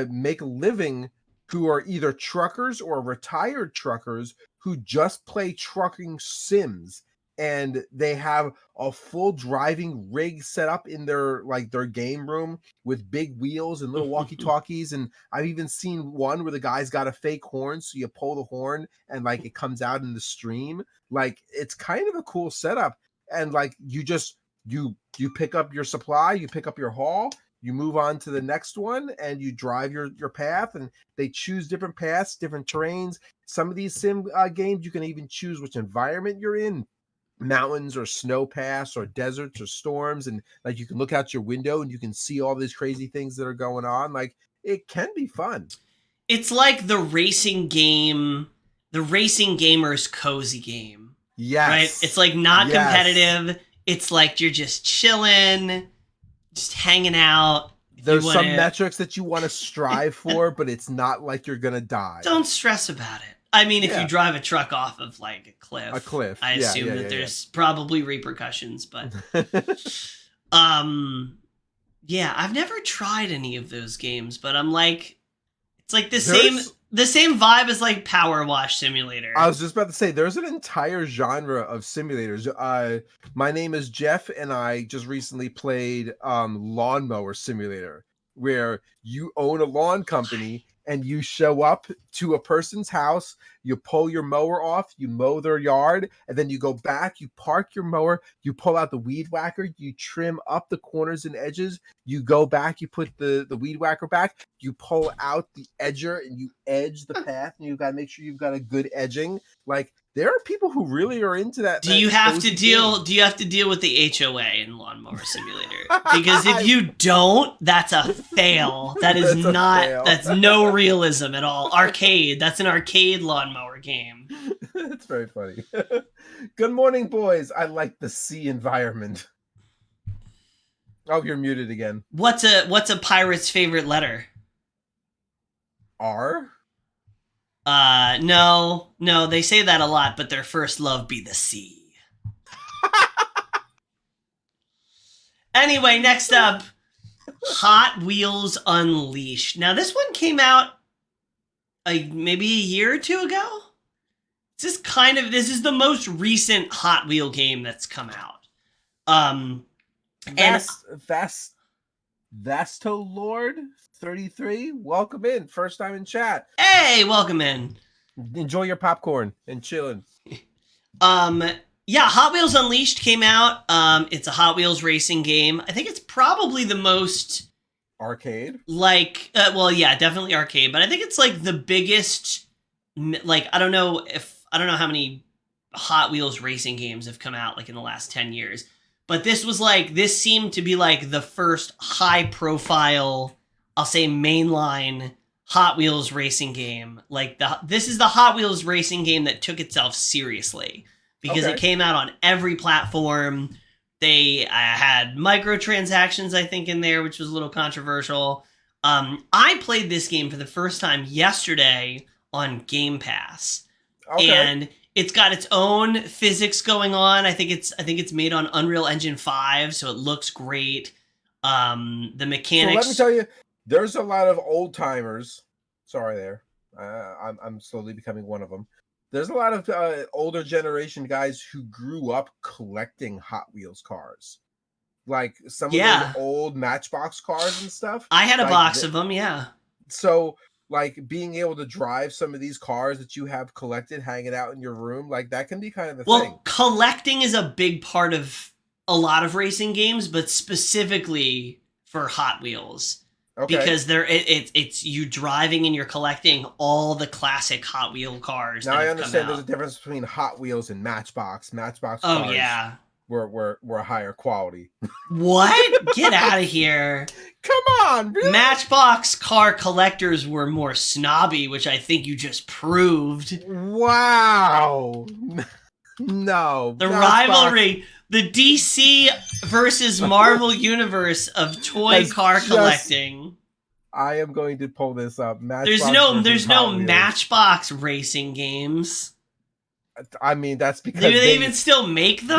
make a living who are either truckers or retired truckers who just play trucking sims, and they have a full driving rig set up in their game room with big wheels and little walkie-talkies. And I've even seen one where the guy's got a fake horn, so you pull the horn and like it comes out in the stream. Like, it's kind of a cool setup. And like, you pick up your supply, you pick up your haul, you move on to the next one, and you drive your path, and they choose different paths, different terrains. Some of these sim games, you can even choose which environment you're in, mountains or snow paths or deserts or storms, and like you can look out your window and you can see all these crazy things that are going on. Like, it can be fun. It's like the racing gamer's cozy game. Yes. Right? It's like not competitive. It's like you're just chilling, just hanging out. There's some metrics that you want to strive for, but it's not like you're gonna die. Don't stress about it. I mean, if you drive a truck off of like a cliff, I assume that there's probably repercussions, but yeah, I've never tried any of those games, but I'm like, it's like the same vibe as like Power Wash Simulator. I was just about to say, there's an entire genre of simulators. My name is Jeff, and I just recently played Lawnmower Simulator, where you own a lawn company and you show up to a person's house, you pull your mower off, you mow their yard, and then you go back, you park your mower, you pull out the weed whacker, you trim up the corners and edges, you go back, you put the weed whacker back, you pull out the edger and you edge the path, and you've got to make sure you've got a good edging. Like, there are people who really are into that. Do you have to deal with the HOA in Lawnmower Simulator? Because if you don't, that's a fail. That's no realism at all. Arcade. That's an arcade lawnmower game. That's very funny. Good morning, boys. I like the sea environment. Oh, you're muted again. What's a pirate's favorite letter? R? No, they say that a lot, but their first love be the sea. Anyway, next up, Hot Wheels Unleashed. Now, this one came out maybe a year or two ago. This is the most recent Hot Wheel game that's come out. And Vasto Lord 33, welcome in. First time in chat. hey, welcome in. Enjoy your popcorn and chilling. Yeah, Hot Wheels Unleashed came out. It's a Hot Wheels racing game. I think it's probably the most arcade. Like, well, yeah, definitely arcade. But I think it's like the biggest. Like, I don't know how many Hot Wheels racing games have come out like in the last 10 years. But this seemed to be like the first high profile, I'll say mainline Hot Wheels racing game. Like this is the Hot Wheels racing game that took itself seriously because it came out on every platform. They had microtransactions, I think, in there, which was a little controversial. I played this game for the first time yesterday on Game Pass, and it's got its own physics going on. I think it's made on Unreal Engine 5, so it looks great. The mechanics. So let me tell you, there's a lot of old timers. Sorry, there. I'm slowly becoming one of them. There's a lot of older generation guys who grew up collecting Hot Wheels cars, like some of those old Matchbox cars and stuff. I had a box of them, yeah. So, like, being able to drive some of these cars that you have collected, hanging out in your room, like that can be kind of the thing. Well, collecting is a big part of a lot of racing games, but specifically for Hot Wheels. Because it's you driving and you're collecting all the classic Hot Wheel cars. Now I understand there's a difference between Hot Wheels and Matchbox. Matchbox cars were higher quality. What? Get out of here. Come on, really? Matchbox car collectors were more snobby, which I think you just proved. Wow. No. The rivalry. The DC versus Marvel universe of toy car collecting. I am going to pull this up. There's no Matchbox racing games. I mean, that's because do they even still make them?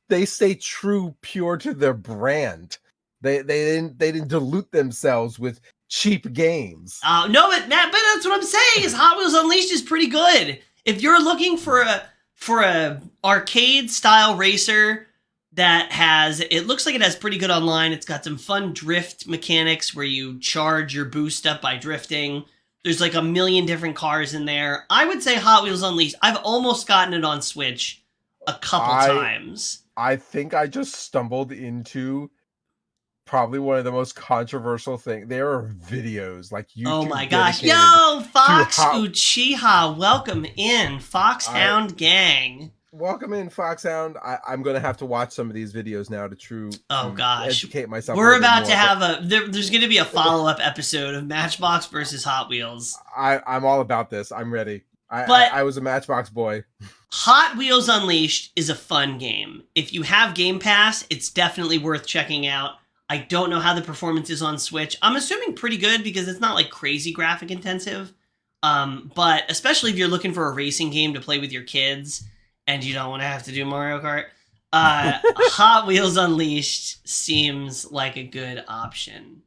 They stay true, pure to their brand. They didn't dilute themselves with cheap games. No, but that's what I'm saying. Is Hot Wheels Unleashed is pretty good. If you're looking for a arcade style racer it looks like it has pretty good online. It's got some fun drift mechanics where you charge your boost up by drifting. There's like a million different cars in there. I would say Hot Wheels Unleashed. I've almost gotten it on Switch a couple times. I think I just stumbled into probably one of the most controversial things. There are videos like YouTube. Oh my gosh. Yo, Fox Uchiha, welcome in. Foxhound Gang. Welcome in, Foxhound. I'm going to have to watch some of these videos now to educate myself. We're about to have there's going to be a follow-up episode of Matchbox versus Hot Wheels. I'm all about this. I'm ready. I was a Matchbox boy. Hot Wheels Unleashed is a fun game. If you have Game Pass, it's definitely worth checking out. I don't know how the performance is on Switch. I'm assuming pretty good because it's not like crazy graphic intensive. But especially if you're looking for a racing game to play with your kids and you don't want to have to do Mario Kart, Hot Wheels Unleashed seems like a good option.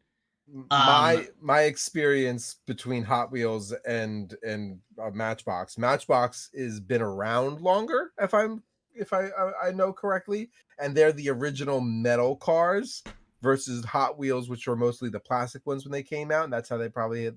My experience between Hot Wheels and Matchbox has been around longer, if I know correctly, and they're the original metal cars versus Hot Wheels, which were mostly the plastic ones when they came out, and that's how they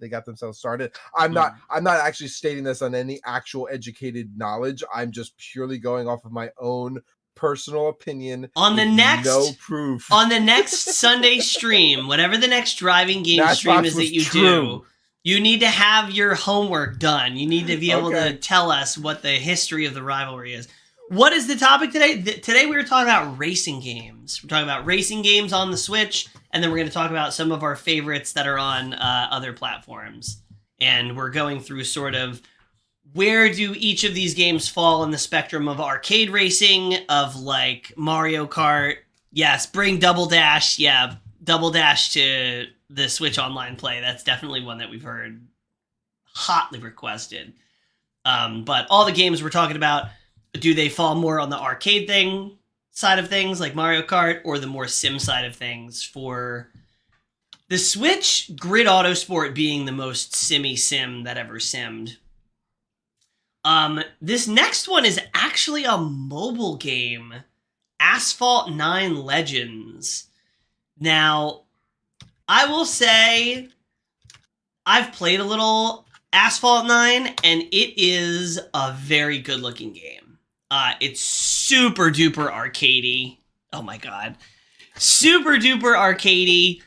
got themselves started. I'm not actually stating this on any actual educated knowledge. I'm just purely going off of my own personal opinion. No proof. On the next Sunday stream, whatever the next driving game stream is that you do, you need to have your homework done. You need to be able to tell us what the history of the rivalry is. What is the topic today? Today we were talking about racing games. We're talking about racing games on the Switch, and then we're going to talk about some of our favorites that are on other platforms. And we're going through sort of where do each of these games fall in the spectrum of arcade racing, of like Mario Kart. Yes, bring Double Dash. Yeah, Double Dash to the Switch Online play. That's definitely one that we've heard hotly requested. But all the games we're talking about, do they fall more on the arcade side of things, like Mario Kart, or the more sim side of things? For the Switch, Grid Autosport being the most simmy sim that ever simmed. This next one is actually a mobile game Asphalt 9 Legends. Now, I will say I've played a little Asphalt 9, and it is a very good-looking game. It's super duper arcadey. Oh my god. Super duper arcadey.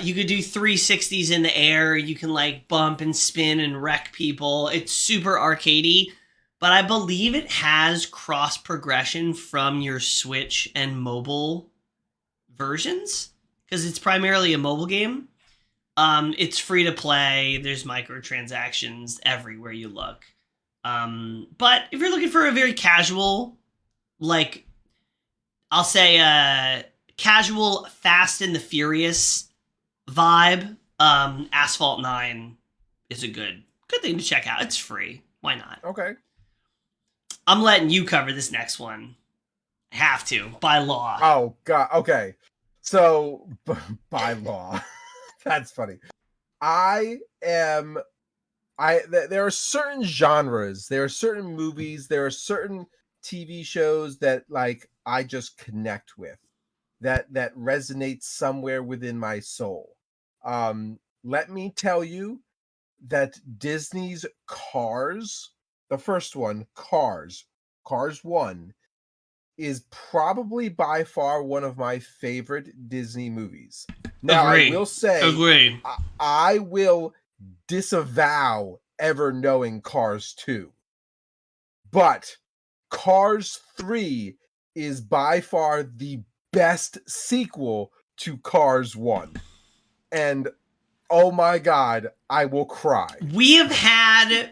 You could do 360s in the air. You can like bump and spin and wreck people. It's super arcadey, but I believe it has cross progression from your Switch and mobile versions because it's primarily a mobile game. It's free to play. There's microtransactions everywhere you look. But if you're looking for a very casual, like, I'll say casual Fast and the Furious vibe, Asphalt 9 is a good thing to check out. It's free. Why not? Okay. I'm letting you cover this next one. I have to, by law. Oh, God. Okay. So, by law. That's funny. There are certain genres, there are certain movies, there are certain TV shows that like I just connect with, that resonates somewhere within my soul. Let me tell you that Disney's Cars, the first one, Cars 1, is probably by far one of my favorite Disney movies. Now, Agree. I will say, Agree. I will disavow ever knowing Cars 2. But Cars 3 is by far the best sequel to Cars 1. And oh my god, I will cry. We have had,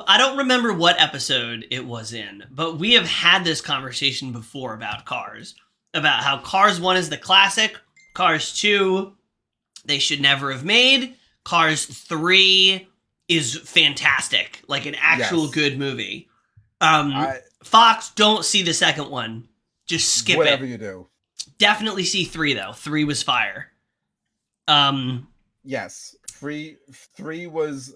I don't remember what episode it was in, but we have had this conversation before about Cars. About how Cars 1 is the classic, Cars 2 they should never have made, Cars 3 is fantastic, like an actual good movie. Fox, don't see the second one. Just skip whatever it. You do. Definitely see 3 though. 3 was fire. Yes, three was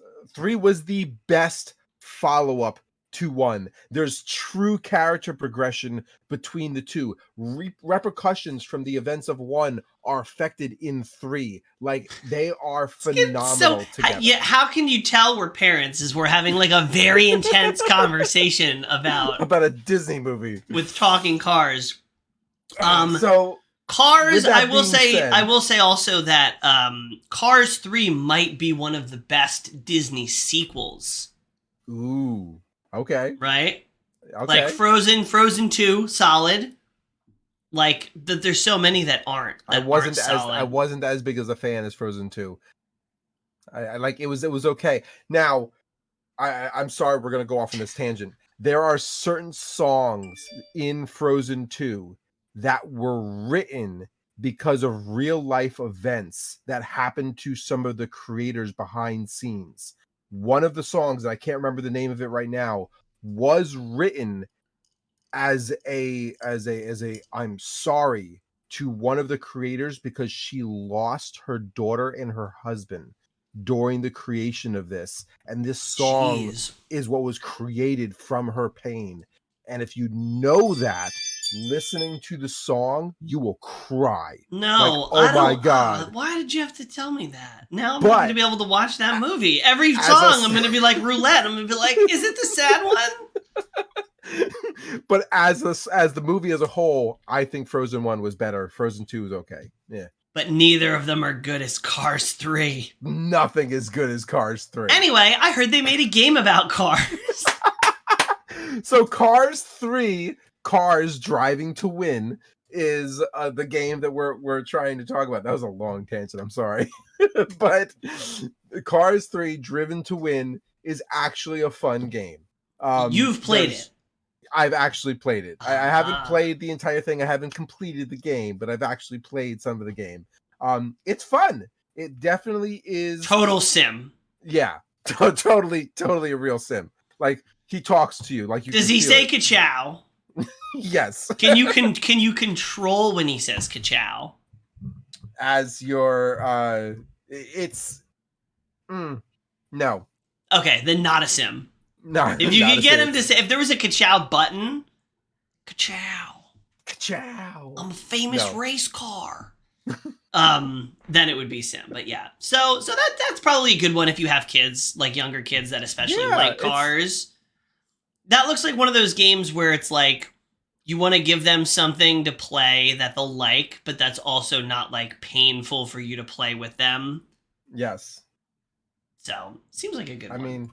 the best follow-up to 1. There's true character progression between the two. Repercussions from the events of 1 are affected in 3. Like, they are phenomenal together. Yeah, how can you tell we're parents is we're having like a very intense conversation about a Disney movie with talking cars. So Cars, I will say also that Cars 3 might be one of the best Disney sequels. Ooh. Okay. Right? Okay. Like Frozen 2, solid. Like there's so many that aren't. I wasn't as big as a fan as Frozen 2. I like it was okay. Now, I'm sorry we're gonna go off on this tangent. There are certain songs in Frozen 2 that were written because of real life events that happened to some of the creators behind scenes. One of the songs, I can't remember the name of it right now, was written as a I'm sorry to one of the creators because she lost her daughter and her husband during the creation of this, and this song is what was created from her pain. And if you know that, listening to the song, you will cry. No, like, my god, why did you have to tell me that? Now I'm going to be able to watch that movie. Every song I'm going to be like roulette. I'm going to be like, is it the sad one? But as the movie as a whole, I think Frozen 1 was better. Frozen 2 is okay. Yeah. But neither of them are good as Cars 3. Nothing is good as Cars 3. Anyway, I heard they made a game about cars. So Cars 3, Cars Driving to Win, is the game that we're trying to talk about. That was a long tangent. I'm sorry. But Cars 3 Driven to Win is actually a fun game. You've played it. I've actually played it. I haven't played the entire thing. I haven't completed the game, but I've actually played some of the game. It's fun. It definitely is. Total sim. Yeah, totally a real sim. Like, he talks to you. Like, you. Does he say ka-chow? Yes. Can you control when he says ka-chow? As your it's no. Okay, then not a sim. No. If you could get him to say, if there was a ka-chow button, ka-chow. Chow. I'm a famous No. race car. Then it would be Sim. But yeah. So that's probably a good one if you have kids, like younger kids that especially like cars. That looks like one of those games where it's like you want to give them something to play that they'll like, but that's also not like painful for you to play with them. Yes. So seems like a good one. I mean,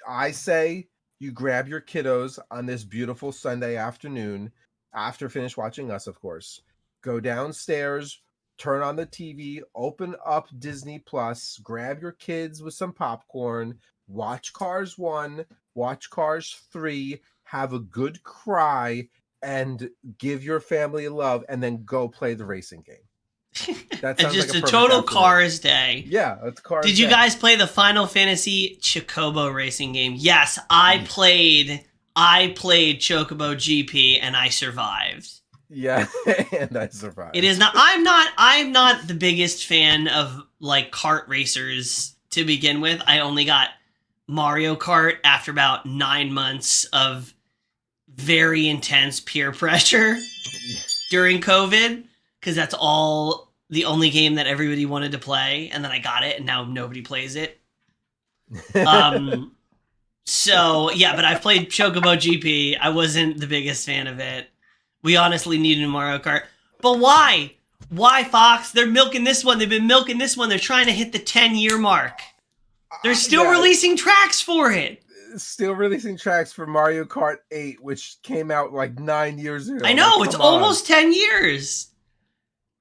I say you grab your kiddos on this beautiful Sunday afternoon after finish watching us, of course. Go downstairs, turn on the TV, open up Disney Plus, grab your kids with some popcorn, watch Cars 1, watch Cars 3, have a good cry, and give your family love, and then go play the racing game. That sounds just like a total Cars day. Yeah, it's Cars Did you guys play the Final Fantasy Chocobo racing game? Yes, I played Chocobo GP and I survived. Yeah, and I survived. It is not. I'm not the biggest fan of like kart racers to begin with. I only got Mario Kart after about 9 months of very intense peer pressure during COVID, because that's the only game that everybody wanted to play, and then I got it, and now nobody plays it. So yeah, but I've played Chocobo GP. I wasn't the biggest fan of it. We honestly needed a Mario Kart. But why? Why, Fox? They're milking this one. They've been milking this one. They're trying to hit the 10-year mark. They're still releasing tracks for it. Still releasing tracks for Mario Kart 8, which came out like 9 years ago. I know, it's almost 10 years.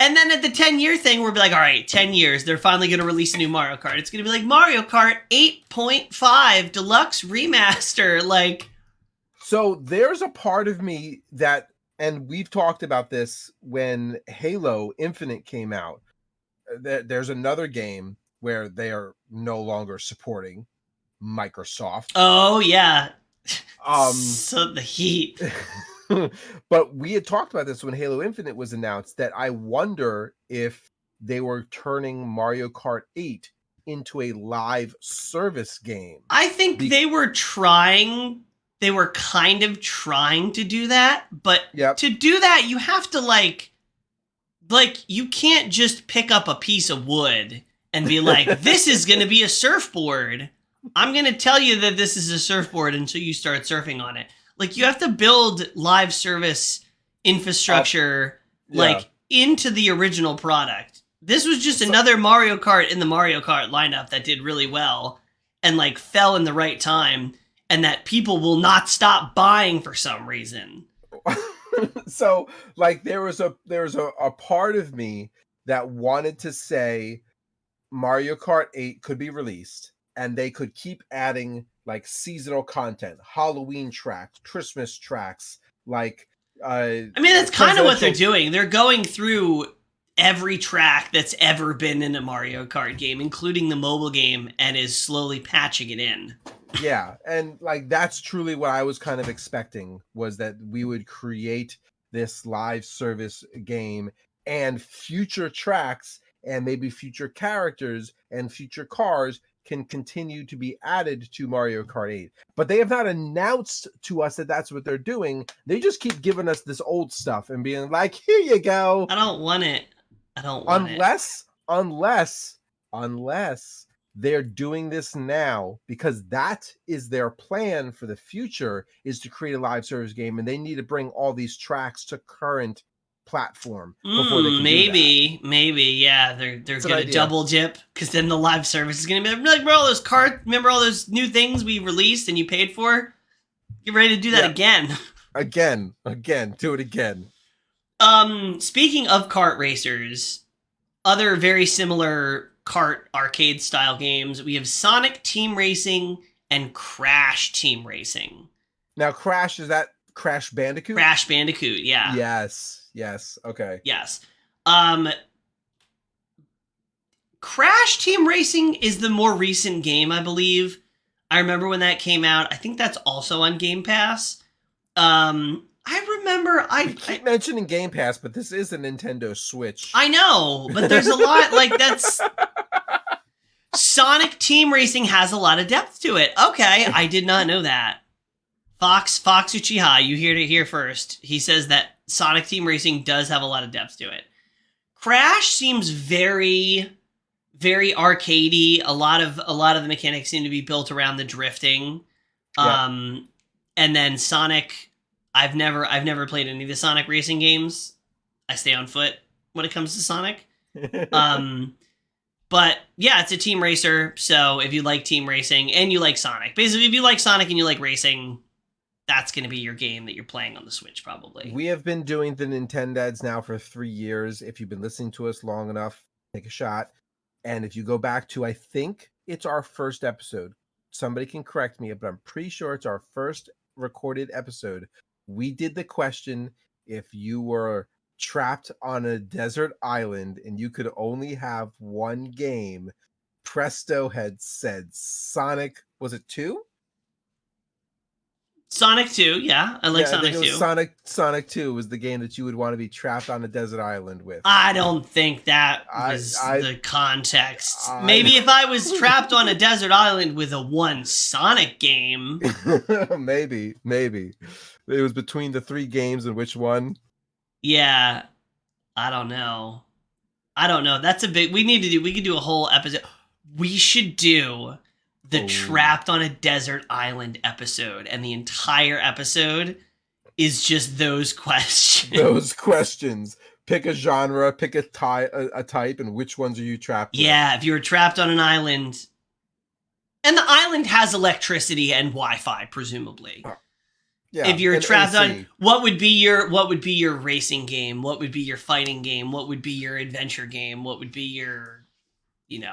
And then at the 10-year thing, we'll be like, all right, 10 years. They're finally going to release a new Mario Kart. It's going to be like Mario Kart 8.5 Deluxe Remaster. Like, so there's a part of me that, and we've talked about this when Halo Infinite came out. There's another game where they are no longer supporting Microsoft. Oh, yeah. So the heat. But we had talked about this when Halo Infinite was announced, that I wonder if they were turning Mario Kart 8 into a live service game. I think they were kind of trying to do that, but to do that, you have to like you can't just pick up a piece of wood and be like, this is going to be a surfboard. I'm going to tell you that this is a surfboard until you start surfing on it. Like, you have to build live service infrastructure into the original product. This was just another Mario Kart in the Mario Kart lineup that did really well and like fell in the right time, and that people will not stop buying for some reason. So like there was a part of me that wanted to say Mario Kart 8 could be released and they could keep adding like seasonal content, Halloween tracks, Christmas tracks, like I mean, that's kind of what they're doing. They're going through every track that's ever been in a Mario Kart game, including the mobile game, and is slowly patching it in. Yeah, and like that's truly what I was kind of expecting, was that we would create this live service game and future tracks and maybe future characters and future cars can continue to be added to Mario Kart 8. But they have not announced to us that that's what they're doing. They just keep giving us this old stuff and being like, here you go. I don't want it. Unless they're doing this now because that is their plan for the future, is to create a live service game, and they need to bring all these tracks to current platform before they can maybe yeah, they're gonna double dip, because then the live service is gonna be like, remember all those new things we released and you paid for? Get ready to do that again. Do it again. Speaking of kart racers, other very similar kart arcade style games, we have Sonic Team Racing and Crash Team Racing. Now, Crash, is that Crash Bandicoot? Crash Bandicoot, yeah. Yes. Okay. Yes. Crash Team Racing is the more recent game, I believe. I remember when that came out. I think that's also on Game Pass. I remember I keep mentioning Game Pass, but this is a Nintendo Switch. I know, but there's a lot like that's Sonic Team Racing has a lot of depth to it. Okay, I did not know that. Fox Uchiha, you heard it here first. He says that Sonic Team Racing does have a lot of depth to it. Crash seems very, very arcadey. A lot of the mechanics seem to be built around the drifting. And then Sonic, I've never played any of the Sonic racing games. I stay on foot when it comes to Sonic. But yeah, it's a team racer. So if you like team racing and you like Sonic, basically if you like Sonic and you like racing, that's going to be your game that you're playing on the Switch, probably. We have been doing the Nintendads now for 3 years. If you've been listening to us long enough, take a shot. And if you go back to, I think it's our first episode. Somebody can correct me, but I'm pretty sure it's our first recorded episode. We did the question, if you were trapped on a desert island and you could only have one game, Presto had said Sonic, was it 2? Sonic 2, yeah. I like Sonic 2. Sonic 2 was the game that you would want to be trapped on a desert island with. I don't think that was the context. Maybe if I was trapped on a desert island with a one Sonic game. Maybe. It was between the 3 games and which one? Yeah. I don't know. That's a big... We could do a whole episode. We should do the Trapped on a Desert Island episode, and the entire episode is just those questions. Pick a genre, pick a type, and which ones are you trapped with? Yeah, if you were trapped on an island, and the island has electricity and Wi-Fi, presumably. Yeah, if you're trapped on, what would be your racing game? What would be your fighting game? What would be your adventure game? What would be your, yeah.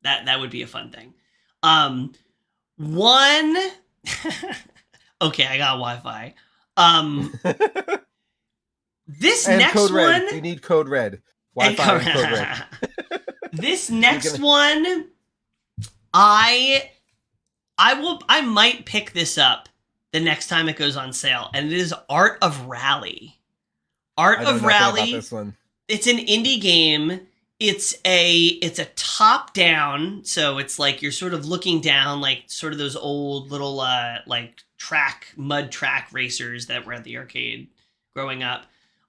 That would be a fun thing. One. Okay, I got Wi-Fi. This and next Code Red. one. You need Code Red. Wi-Fi and Code Red. This next one, I might pick this up the next time it goes on sale, and it is Art of Rally. Art of Rally. About this one. It's an indie game. It's a top down, so it's like you're sort of looking down, like sort of those old little like mud track racers that were at the arcade growing up.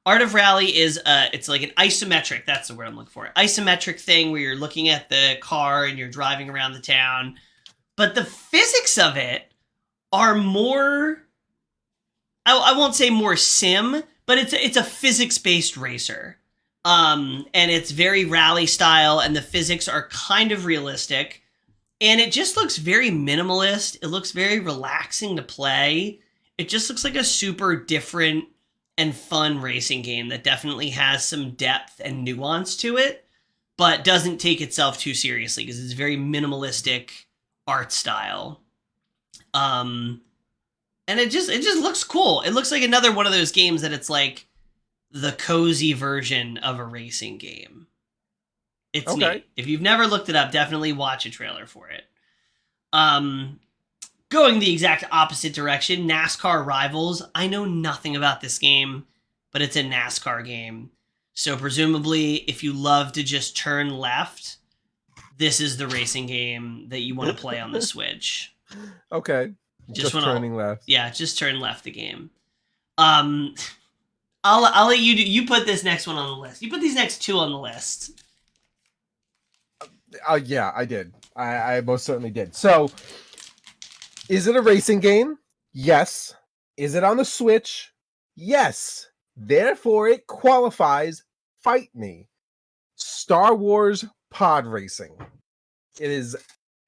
Art of Rally is it's like an isometric, that's the word I'm looking for. Isometric thing where you're looking at the car and you're driving around the town. But the physics of it are more, I won't say more sim, but it's a physics-based racer. And it's very rally style, and the physics are kind of realistic. And it just looks very minimalist. It looks very relaxing to play. It just looks like a super different and fun racing game that definitely has some depth and nuance to it, but doesn't take itself too seriously because it's very minimalistic art style. And it just looks cool. It looks like another one of those games that it's like the cozy version of a racing game. It's neat. If you've never looked it up, definitely watch a trailer for it. Going the exact opposite direction, NASCAR Rivals. I know nothing about this game, but it's a NASCAR game. So presumably, if you love to just turn left, this is the racing game that you want to play on the Switch. Okay. Just turning left. Yeah, just turn left the game. I'll let you do. You put this next one on the list. You put these next 2 on the list. Yeah, I did. I most certainly did. So, is it a racing game? Yes. Is it on the Switch? Yes. Therefore, it qualifies. Fight me. Star Wars Pod Racing. It is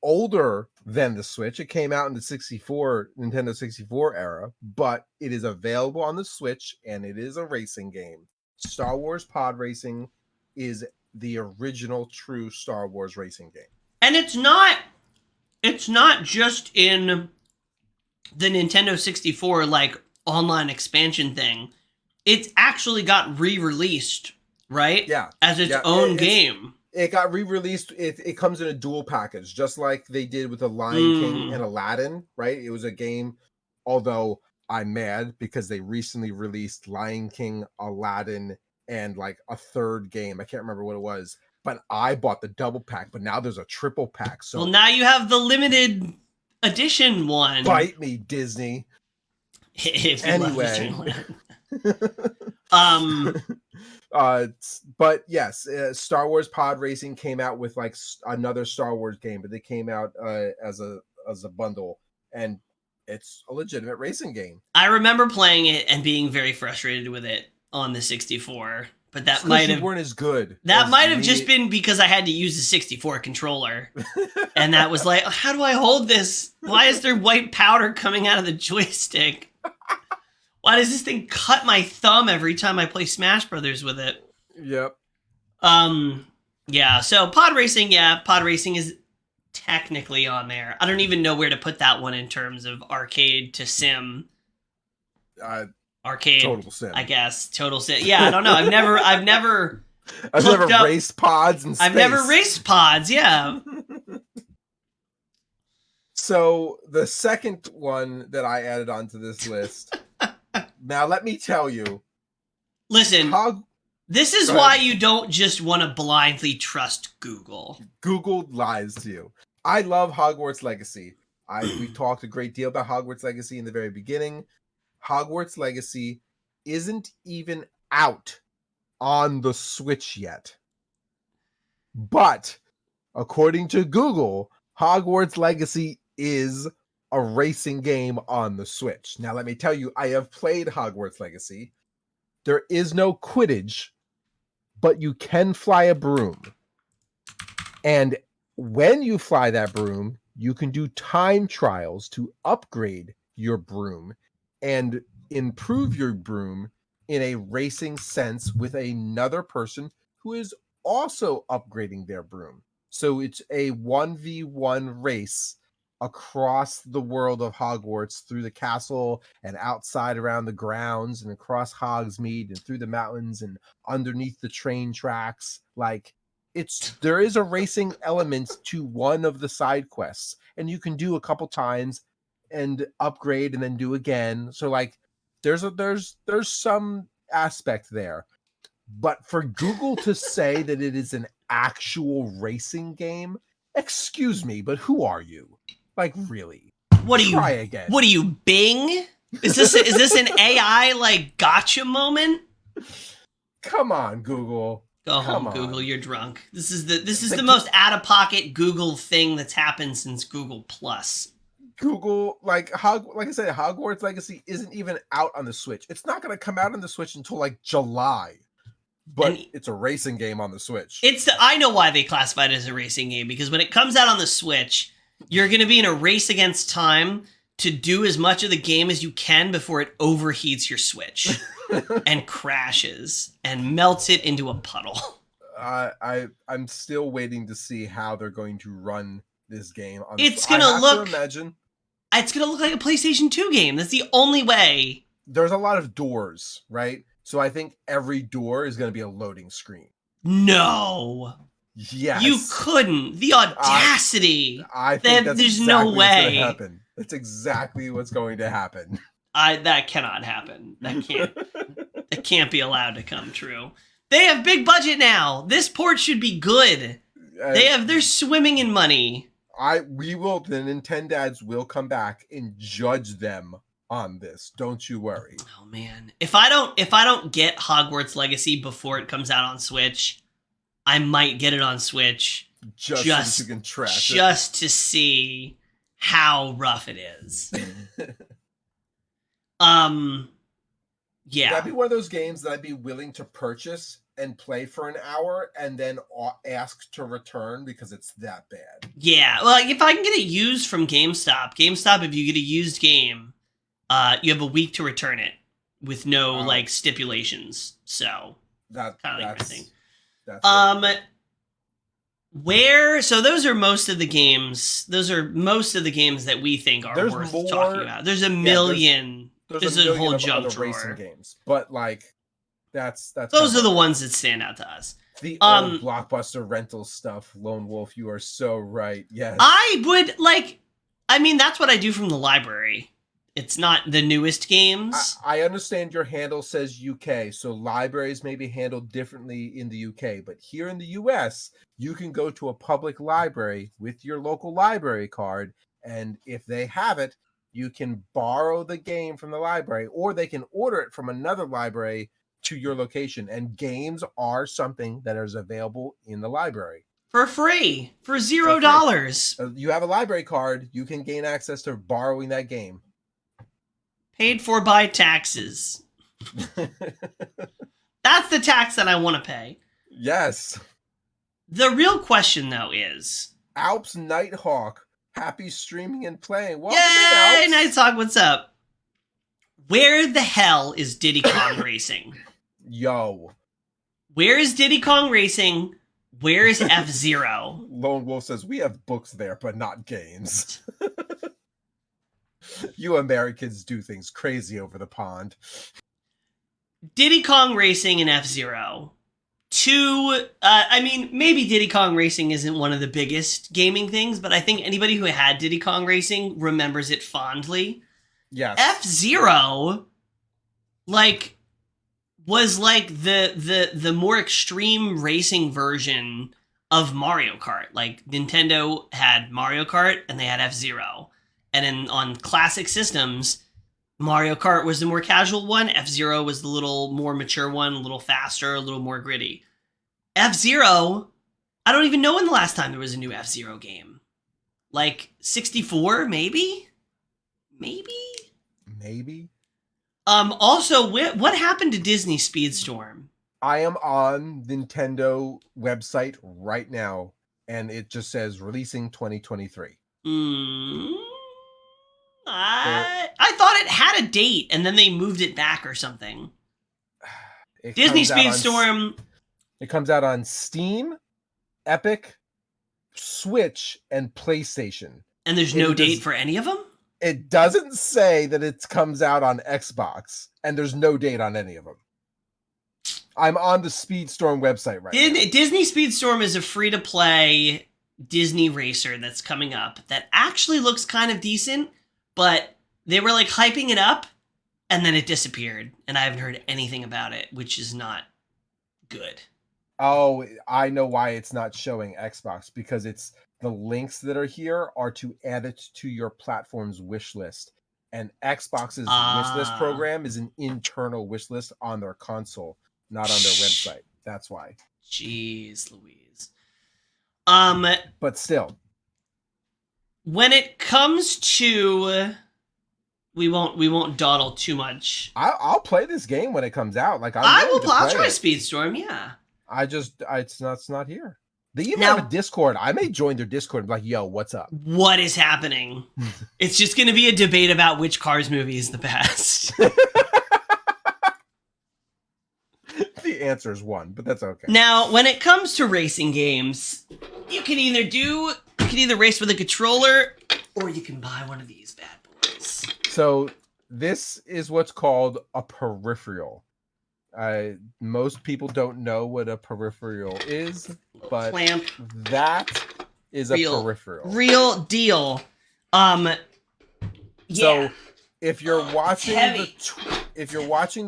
older than the Switch. It came out in the Nintendo 64 era, but it is available on the Switch, and it is a racing game. Star Wars Pod Racing is the original true Star Wars racing game. And it's not just in the Nintendo 64 like online expansion thing. It's actually got re-released, right? Yeah. As its own game. It got re-released. It comes in a dual package, just like they did with the Lion King and Aladdin, right? It was a game, although I'm mad because they recently released Lion King, Aladdin, and like a third game. I can't remember what it was, but I bought the double pack, but now there's a triple pack. So well, now you have the limited Edition 1. Bite me, Disney. If you Anyway. But yes, Star Wars Pod Racing came out with like another Star Wars game, but they came out as a bundle, and it's a legitimate racing game. I remember playing it and being very frustrated with it on the 64, but that might have weren't as good. That might have just been because I had to use the 64 controller, and that was like, how do I hold this? Why is there white powder coming out of the joystick? Why does this thing cut my thumb every time I play Smash Brothers with it? Yep. Yeah, so Pod Racing is technically on there. I don't even know where to put that one in terms of arcade to sim. Arcade, total sim, I guess. Total sim. Yeah, I don't know. I've never raced pods in space. I've never raced pods, yeah. So the second one that I added onto this list. Now let me tell you. Listen, this is why you don't just want to blindly trust Google. Google lies to you. I love Hogwarts Legacy. We talked a great deal about Hogwarts Legacy in the very beginning. Hogwarts Legacy isn't even out on the Switch yet. But according to Google, Hogwarts Legacy is a racing game on the Switch. Now, let me tell you, I have played Hogwarts Legacy. There is no Quidditch, but you can fly a broom. And when you fly that broom, you can do time trials to upgrade your broom and improve your broom in a racing sense with another person who is also upgrading their broom. So it's a 1v1 race across the world of Hogwarts, through the castle and outside around the grounds and across Hogsmeade and through the mountains and underneath the train tracks. Like, there is a racing element to one of the side quests, and you can do a couple times and upgrade and then do again. So like there's some aspect there. But for Google to say that it is an actual racing game, excuse me, but who are you? Like, really? Try again. What are you, Bing? Is this an AI like gotcha moment? Come on, Google. Go home, Google. You're drunk. This is the most out of pocket Google thing that's happened since Google Plus. Google, like I said, Hogwarts Legacy isn't even out on the Switch. It's not going to come out on the Switch until like July. But it's a racing game on the Switch. I know why they classified it as a racing game, because when it comes out on the Switch, you're going to be in a race against time to do as much of the game as you can before it overheats your Switch and crashes and melts it into a puddle. I'm still waiting to see how they're going to run this game. It's going to look like a PlayStation 2 game. That's the only way. There's a lot of doors, right? So I think every door is going to be a loading screen. No. Yes. You couldn't. The audacity. I think there's exactly no way. Happen. That's exactly what's going to happen. That cannot happen. That can't be allowed to come true. They have big budget now. This port should be good. They're swimming in money. The Nintendads will come back and judge them on this. Don't you worry. Oh man. If I don't get Hogwarts Legacy before it comes out on Switch, I might get it on Switch just so you can trash it. To see how rough it is. Yeah. That'd be one of those games that I'd be willing to purchase and play for an hour and then ask to return because it's that bad. Yeah. Well, if I can get it used from GameStop, if you get a used game, you have a week to return it with no stipulations. So that's kind of like my thing. So those are most of the games. Those are most of the games that we think are worth talking about. There's a million. There's a whole junk drawer. Racing games, but that's those are the ones that stand out to us. The old Blockbuster rental stuff. Lone Wolf, you are so right. Yes, I would that's what I do from the library. It's not the newest games. I understand your handle says UK, so libraries may be handled differently in the UK. But here in the US, you can go to a public library with your local library card and if they have it, you can borrow the game from the library, or they can order it from another library to your location. And games are something that is available in the library for free, for $0. You have a library card, you can gain access to borrowing that game. Paid for by taxes. That's the tax that I want to pay. Yes. The real question, though, is... Alps Nighthawk, happy streaming and playing. Welcome Yay, in, Alps. Nighthawk, what's up? Where the hell is Diddy Kong Racing? Yo. Where is Diddy Kong Racing? Where is F-Zero? Lone Wolf says, we have books there, but not games. You Americans do things crazy over the pond. Diddy Kong Racing and F-Zero. Maybe Diddy Kong Racing isn't one of the biggest gaming things, but I think anybody who had Diddy Kong Racing remembers it fondly. Yes. F-Zero, was the more extreme racing version of Mario Kart. Like, Nintendo had Mario Kart and they had F-Zero. And on classic systems, Mario Kart was the more casual one. F-Zero was the little more mature one, a little faster, a little more gritty. F-Zero, I don't even know when the last time there was a new F-Zero game. 64, maybe? Maybe. Also, what happened to Disney Speedstorm? I am on Nintendo website right now, and it just says releasing 2023. I thought it had a date, and then they moved it back or something. Disney Speedstorm. It comes out on Steam, Epic, Switch, and PlayStation. And there's no date for any of them? It doesn't say that it comes out on Xbox, and there's no date on any of them. I'm on the Speedstorm website right now. Disney Speedstorm is a free-to-play Disney racer that's coming up that actually looks kind of decent, but they were hyping it up, and then it disappeared, and I haven't heard anything about it, which is not good. Oh, I know why it's not showing Xbox, because the links that are here are to add it to your platform's wish list. And Xbox's wish list program is an internal wish list on their console, not on their website. That's why. Jeez Louise. But still. When it comes to... We won't dawdle too much. I'll play this game when it comes out. I'll try Speedstorm, yeah. It's not here. They even have a Discord. I may join their Discord and be like, yo, what's up? What is happening? It's just going to be a debate about which Cars movie is the best. The answer is one, but that's okay. Now, when it comes to racing games, you can either race with a controller, or you can buy one of these bad boys. So this is what's called a peripheral. Most people don't know what a peripheral is, but that is a peripheral. Real deal. So if you're watching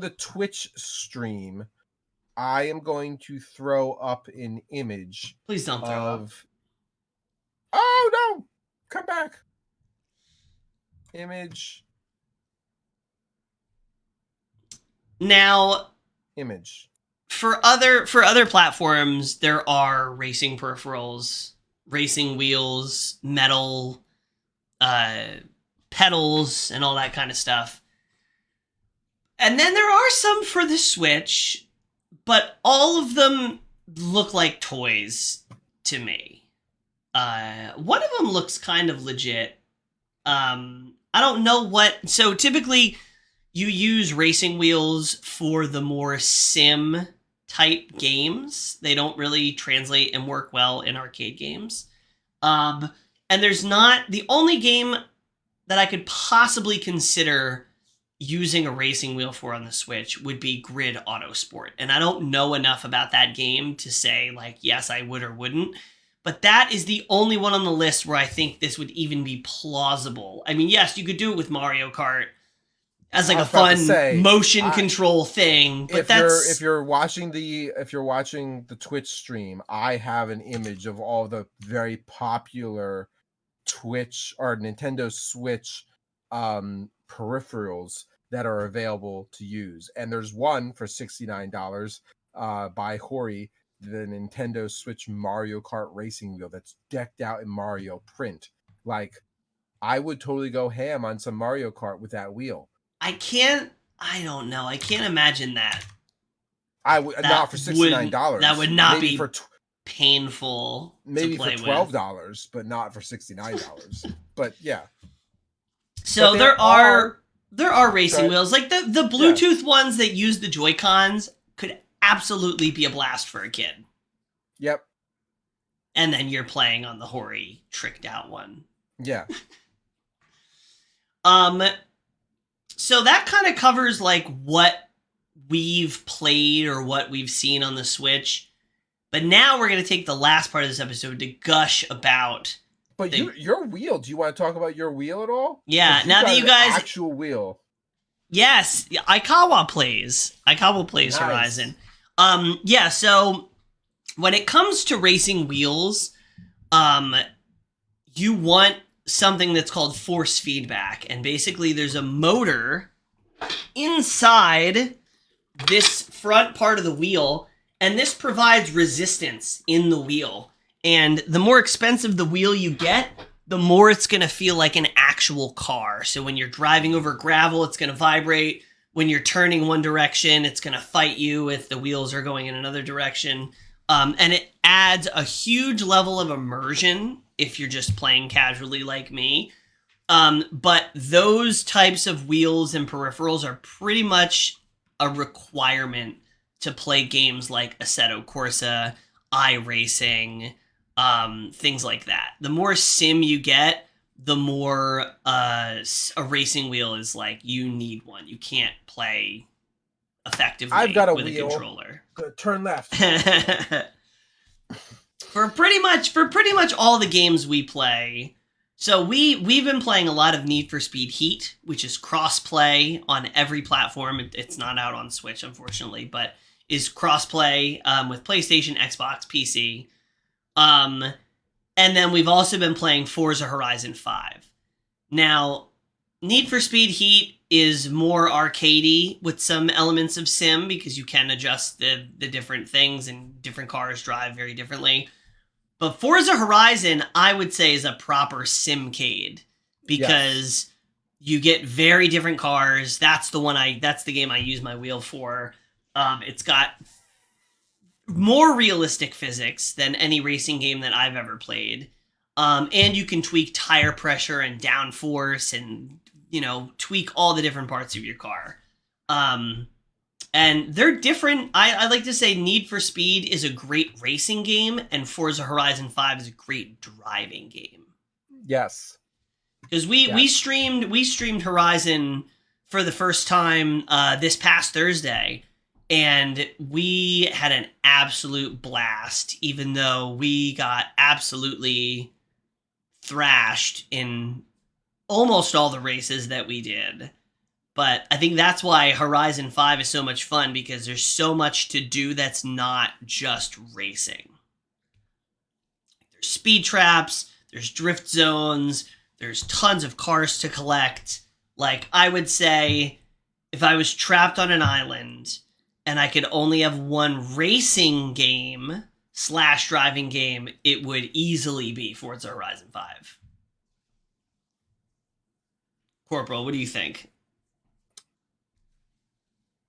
the Twitch stream, I am going to throw up an image. Please don't throw up. Oh no! Come back. Image. Now, image. For other platforms, there are racing peripherals, racing wheels, metal, pedals, and all that kind of stuff. And then there are some for the Switch, but all of them look like toys to me. One of them looks kind of legit. I don't know what... So typically, you use racing wheels for the more sim-type games. They don't really translate and work well in arcade games. And there's not... The only game that I could possibly consider using a racing wheel for on the Switch would be Grid Autosport. And I don't know enough about that game to say, yes, I would or wouldn't. But that is the only one on the list where I think this would even be plausible. I mean, yes, you could do it with Mario Kart as a fun motion control thing. But if you're watching the Twitch stream, I have an image of all the very popular Twitch or Nintendo Switch peripherals that are available to use. And there's one for $69 by Hori, the Nintendo Switch Mario Kart racing wheel that's decked out in Mario print. Like, I would totally go ham on some Mario Kart with that wheel. I don't know. I can't imagine that. I would not for $69. That would not maybe be for painful. Maybe to play for $12, but not for $69. But yeah. So but there are racing wheels, like the Bluetooth ones that use the Joy-Cons could absolutely be a blast for a kid. Yep. And then you're playing on the Hori tricked out one. Yeah. So that kind of covers like what we've played or what we've seen on the Switch. But now we're going to take the last part of this episode to gush about. But your wheel, do you want to talk about your wheel at all? Yeah, now that you guys actual wheel. Yes, Aikawa plays nice. Horizon. Yeah, so when it comes to racing wheels, you want something that's called force feedback, and basically there's a motor inside this front part of the wheel, and this provides resistance in the wheel. And the more expensive the wheel you get, the more it's going to feel like an actual car. So when you're driving over gravel, it's going to vibrate. When you're turning one direction, it's going to fight you if the wheels are going in another direction. And it adds a huge level of immersion if you're just playing casually like me. But those types of wheels and peripherals are pretty much a requirement to play games like Assetto Corsa, iRacing, things like that. The more sim you get, the more a racing wheel is like, you need one. You can't play effectively with a controller. Turn left. For pretty much all the games we play. So we've been playing a lot of Need for Speed Heat, which is cross-play on every platform. It's not out on Switch, unfortunately, but is cross-play with PlayStation, Xbox, PC. And then we've also been playing Forza Horizon 5. Now, Need for Speed Heat is more arcadey with some elements of sim because you can adjust the different things and different cars drive very differently. But Forza Horizon, I would say, is a proper simcade because you get very different cars. That's the game I use my wheel for. It's got more realistic physics than any racing game that I've ever played. And you can tweak tire pressure and downforce and, tweak all the different parts of your car. And they're different. I like to say Need for Speed is a great racing game and Forza Horizon 5 is a great driving game. Yes. Because we streamed Horizon for the first time this past Thursday. And we had an absolute blast, even though we got absolutely thrashed in almost all the races that we did. But I think that's why Horizon 5 is so much fun, because there's so much to do that's not just racing. There's speed traps, there's drift zones, there's tons of cars to collect. Like, I would say, if I was trapped on an island and I could only have one racing game / driving game, it would easily be Forza Horizon 5. Corporal, what do you think?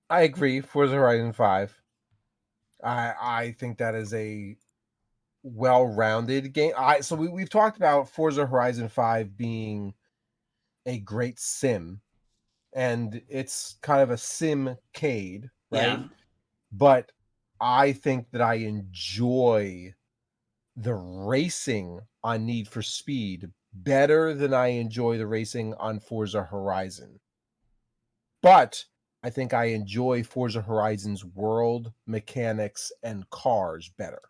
I agree. Forza Horizon 5. I think that is a well-rounded game. So we've talked about Forza Horizon 5 being a great sim, and it's kind of a simcade, right? Yeah. But I think that I enjoy the racing on Need for Speed better than I enjoy the racing on Forza Horizon. But I think I enjoy Forza Horizon's world, mechanics, and cars better.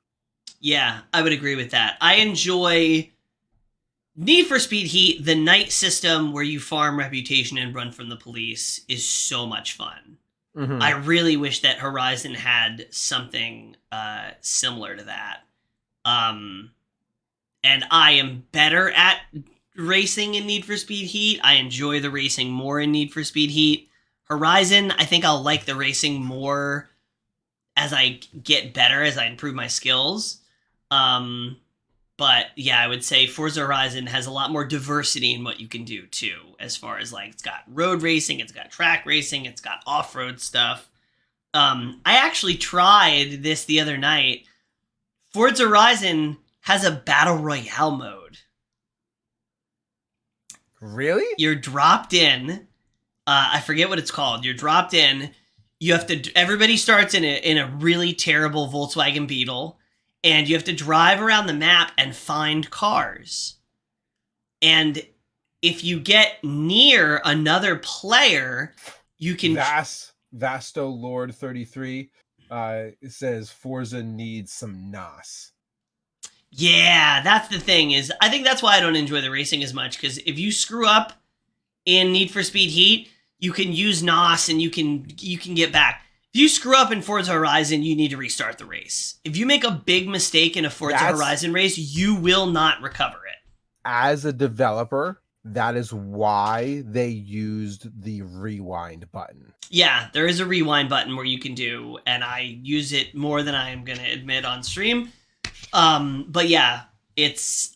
Yeah, I would agree with that. I enjoy Need for Speed Heat. The night system where you farm reputation and run from the police is so much fun. Mm-hmm. I really wish that Horizon had something similar to that. And I am better at racing in Need for Speed Heat. I enjoy the racing more in Need for Speed Heat. Horizon, I think I'll like the racing more as I get better, as I improve my skills. But yeah, I would say Forza Horizon has a lot more diversity in what you can do too, as far as like it's got road racing, it's got track racing, it's got off-road stuff. I actually tried this the other night. Forza Horizon has a battle royale mode. Really? You're dropped in. I forget what it's called. You're dropped in. You have to. Everybody starts in a really terrible Volkswagen Beetle, and you have to drive around the map and find cars. And if you get near another player, you can. Vasto Lord 33 it says Forza needs some NOS. Yeah, that's the thing. Is I think that's why I don't enjoy the racing as much, because if you screw up in Need for Speed Heat, you can use NOS and you can get back. If you screw up in Forza Horizon, you need to restart the race. If you make a big mistake in a Forza Horizon race, you will not recover it. As a developer, that is why they used the rewind button. Yeah, there is a rewind button where you can do, and I use it more than I am going to admit on stream. But yeah, it's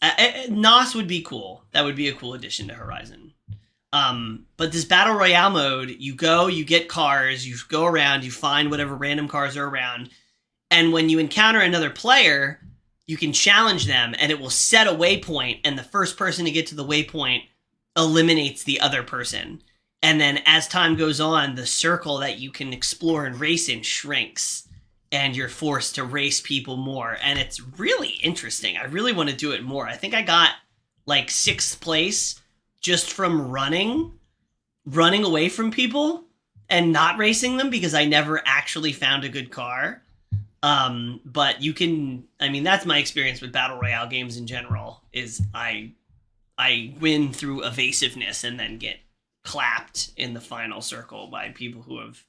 NOS would be cool. That would be a cool addition to Horizon. But this battle royale mode, you go, you get cars, you go around, you find whatever random cars are around, and when you encounter another player, you can challenge them, and it will set a waypoint, and the first person to get to the waypoint eliminates the other person. And then as time goes on, the circle that you can explore and race in shrinks, and you're forced to race people more. And it's really interesting. I really want to do it more. I think I got like 6th place just from running away from people and not racing them because I never actually found a good car. But you can, I mean, that's my experience with Battle Royale games in general, is I win through evasiveness and then get clapped in the final circle by people who have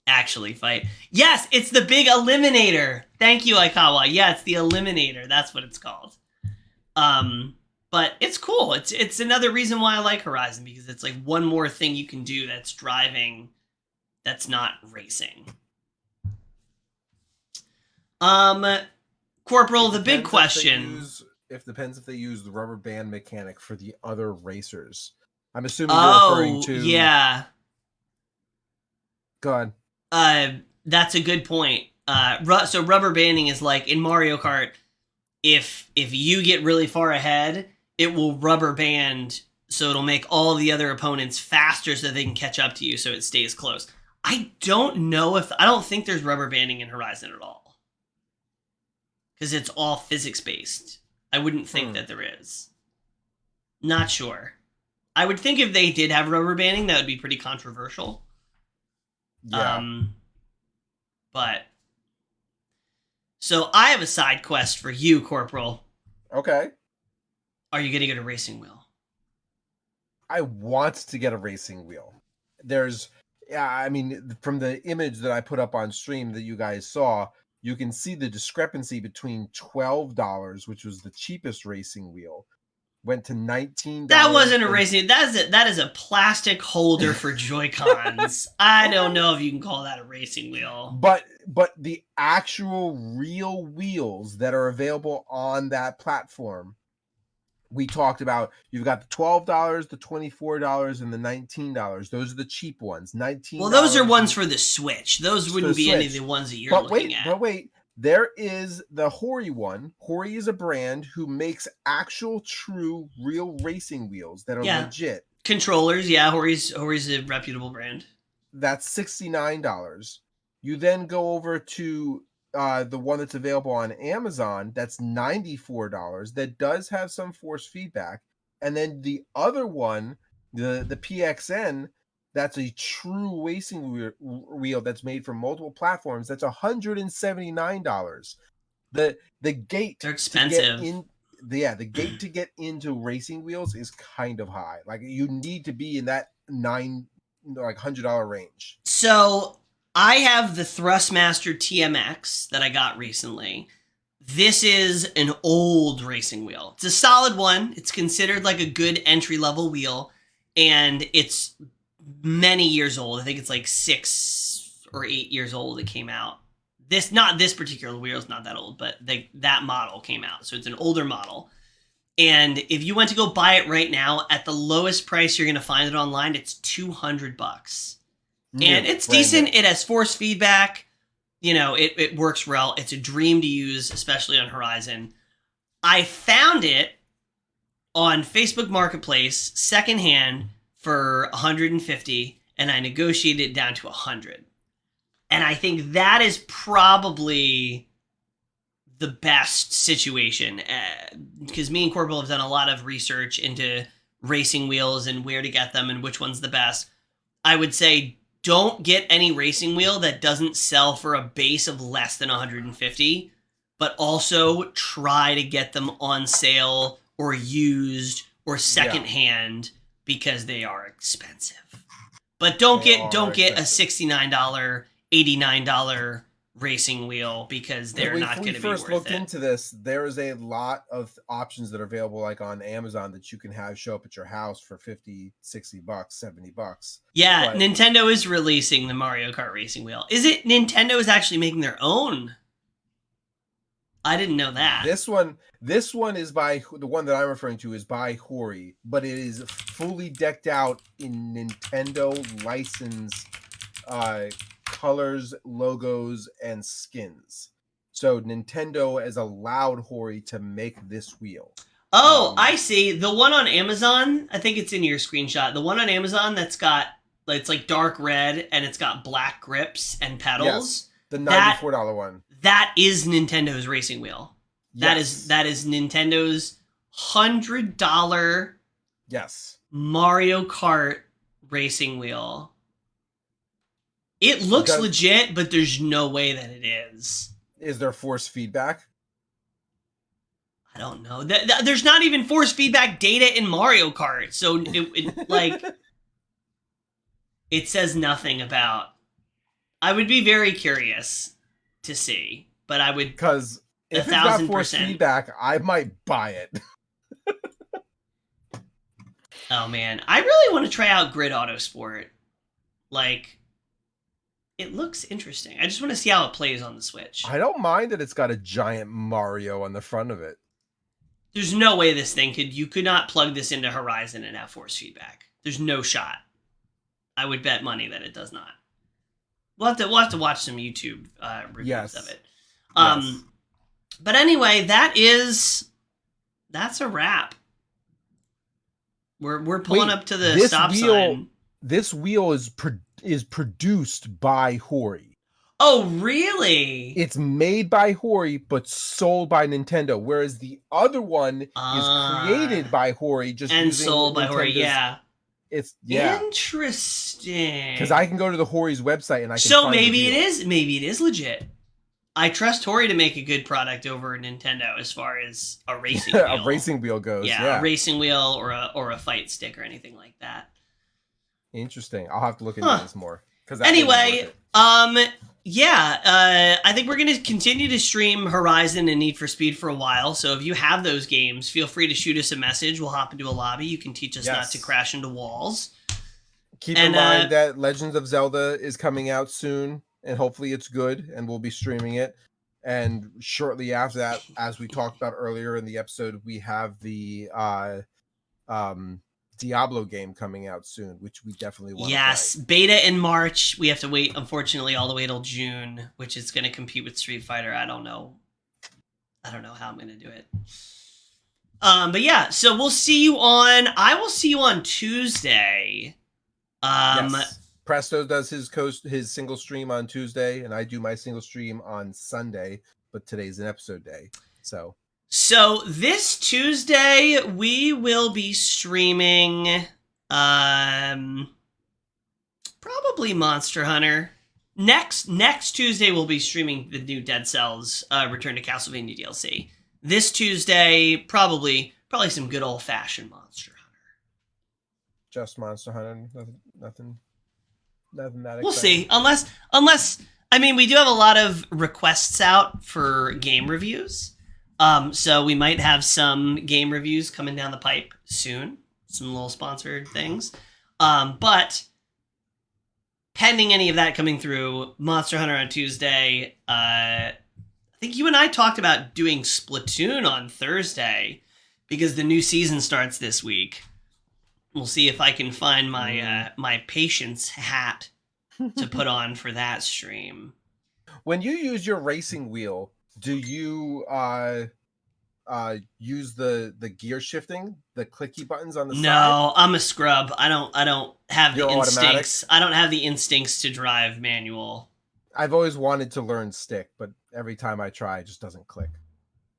actually fight. Yes, it's the big eliminator. Thank you, Aikawa. Yeah, it's the eliminator. That's what it's called. But it's cool. It's another reason why I like Horizon, because it's like one more thing you can do that's driving, that's not racing. Corporal, the big question. It depends if they use the rubber band mechanic for the other racers. I'm assuming you're referring to. Yeah. Go on. That's a good point. So rubber banding is like in Mario Kart. If you get really far ahead, it will rubber band, so it'll make all the other opponents faster so they can catch up to you, so it stays close. I don't think there's rubber banding in Horizon at all, because it's all physics based. I wouldn't think that there is. Not sure. I would think if they did have rubber banding, that would be pretty controversial. Yeah. But so I have a side quest for you, Corporal. Okay. Are you going to get a racing wheel? I want to get a racing wheel. I mean, from the image that I put up on stream that you guys saw, you can see the discrepancy between $12, which was the cheapest racing wheel, went to $19. That wasn't a racing. That is a plastic holder for Joy-Cons. I don't know if you can call that a racing wheel. But the actual real wheels that are available on that platform, we talked about, you've got the $12, the $24, and the $19. Those are the cheap ones. $19. Well, those are ones for the Switch. Those wouldn't be any of the ones that you're looking at. But wait, there is the Hori one. Hori is a brand who makes actual, true, real racing wheels that are legit. Controllers, yeah. Hori's a reputable brand. That's $69. You then go over to the one that's available on Amazon. That's $94. That does have some force feedback. And then the other one, the PXN, that's a true racing wheel that's made for multiple platforms. That's $179. The gate. They're expensive. The gate to get into racing wheels is kind of high. Like, you need to be in that $100 range. So I have the Thrustmaster TMX that I got recently. This is an old racing wheel. It's a solid one. It's considered like a good entry-level wheel, and it's many years old. I think it's like 6 or 8 years old it came out. Not this particular wheel is not that old, but that model came out. So it's an older model. And if you went to go buy it right now, at the lowest price you're going to find it online, it's $200. And it's decent. It has force feedback. You know, it works well. It's a dream to use, especially on Horizon. I found it on Facebook Marketplace secondhand for $150, and I negotiated it down to $100. And I think that is probably the best situation, because me and Corporal have done a lot of research into racing wheels and where to get them and which one's the best. I would say don't get any racing wheel that doesn't sell for a base of less than $150, but also try to get them on sale or used or secondhand because they are expensive. But don't get a $69, $89 racing wheel, because they're not going to be worth it. When we first looked into this, there is a lot of options that are available, like on Amazon, that you can have show up at your house for $50, $60, $70. Yeah, but Nintendo is releasing the Mario Kart racing wheel. Is it Nintendo is actually making their own? I didn't know that. This one is by, the one that I'm referring to is by Hori, but it is fully decked out in Nintendo license colors, logos, and skins. So Nintendo has allowed Hori to make this wheel. Oh, I see. The one on Amazon, I think it's in your screenshot. The one on Amazon that's got, it's like dark red and it's got black grips and pedals. Yes, the $94 one. That is Nintendo's racing wheel. Yes. That is Nintendo's $100 Mario Kart racing wheel. It looks legit, but there's no way that it is. Is there force feedback? I don't know. There's not even force feedback data in Mario Kart, so it says nothing about. I would be very curious to see, but I would, because if it's got force feedback, I might buy it. Oh man, I really want to try out Grid Autosport. It looks interesting. I just want to see how it plays on the Switch. I don't mind that it's got a giant Mario on the front of it. There's no way this thing you could not plug this into Horizon and have force feedback. There's no shot. I would bet money that it does not. We'll have to watch some YouTube reviews of it. But anyway, that's a wrap. We're pulling up to the stop sign. This wheel is produced by Hori. Oh, really? It's made by Hori, but sold by Nintendo. Whereas the other one is created by Hori, and sold by Hori. Yeah, it's interesting. Because I can go to the Hori's website and I can. So maybe it is. Maybe it is legit. I trust Hori to make a good product over Nintendo as far as a racing wheel. A racing wheel goes. Yeah, a racing wheel or a fight stick or anything like that. Interesting. I'll have to look into this more. Anyway, I think we're going to continue to stream Horizon and Need for Speed for a while. So if you have those games, feel free to shoot us a message. We'll hop into a lobby. You can teach us not to crash into walls. Keep in mind that Legends of Zelda is coming out soon, and hopefully it's good, and we'll be streaming it. And shortly after that, as we talked about earlier in the episode, we have the Diablo game coming out soon, which we definitely want to play. Beta in March. We have to wait, unfortunately, all the way till June, which is going to compete with Street Fighter. I don't know how I'm going to do it. But yeah, so I will see you on Tuesday. Presto does his single stream on Tuesday, and I do my single stream on Sunday, but today's an episode day. So this Tuesday we will be streaming probably Monster Hunter. Next Tuesday we'll be streaming the new Dead Cells Return to Castlevania DLC. This Tuesday probably some good old-fashioned Monster Hunter. Just Monster Hunter, nothing that exciting. We'll see. Unless I mean, we do have a lot of requests out for game reviews. So we might have some game reviews coming down the pipe soon. Some little sponsored things. But pending any of that coming through, Monster Hunter on Tuesday. I think you and I talked about doing Splatoon on Thursday because the new season starts this week. We'll see if I can find my my patience hat to put on for that stream. When you use your racing wheel, do you use the gear shifting, the clicky buttons on the side? No, I'm a scrub. I don't have the You're instincts. automatic? I don't have the instincts to drive manual. I've always wanted to learn stick, but every time I try, it just doesn't click.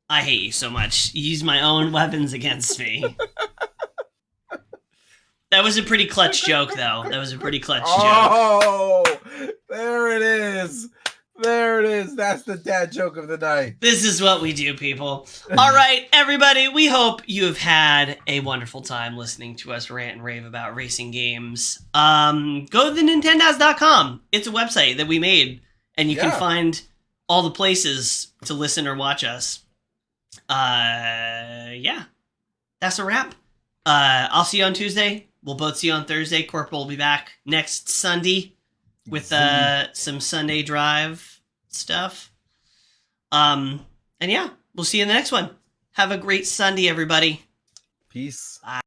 I hate you so much. You use my own weapons against me. That was a pretty clutch joke, though. That was a pretty clutch joke. Oh, there it is. There it is. That's the dad joke of the night. This is what we do, people. All right, everybody. We hope you have had a wonderful time listening to us rant and rave about racing games. Go to the Nintendads.com. It's a website that we made, and you can find all the places to listen or watch us. Yeah. That's a wrap. I'll see you on Tuesday. We'll both see you on Thursday. Corporal will be back next Sunday with some Sunday drive stuff. And yeah, we'll see you in the next one. Have a great Sunday, everybody. Peace. Bye.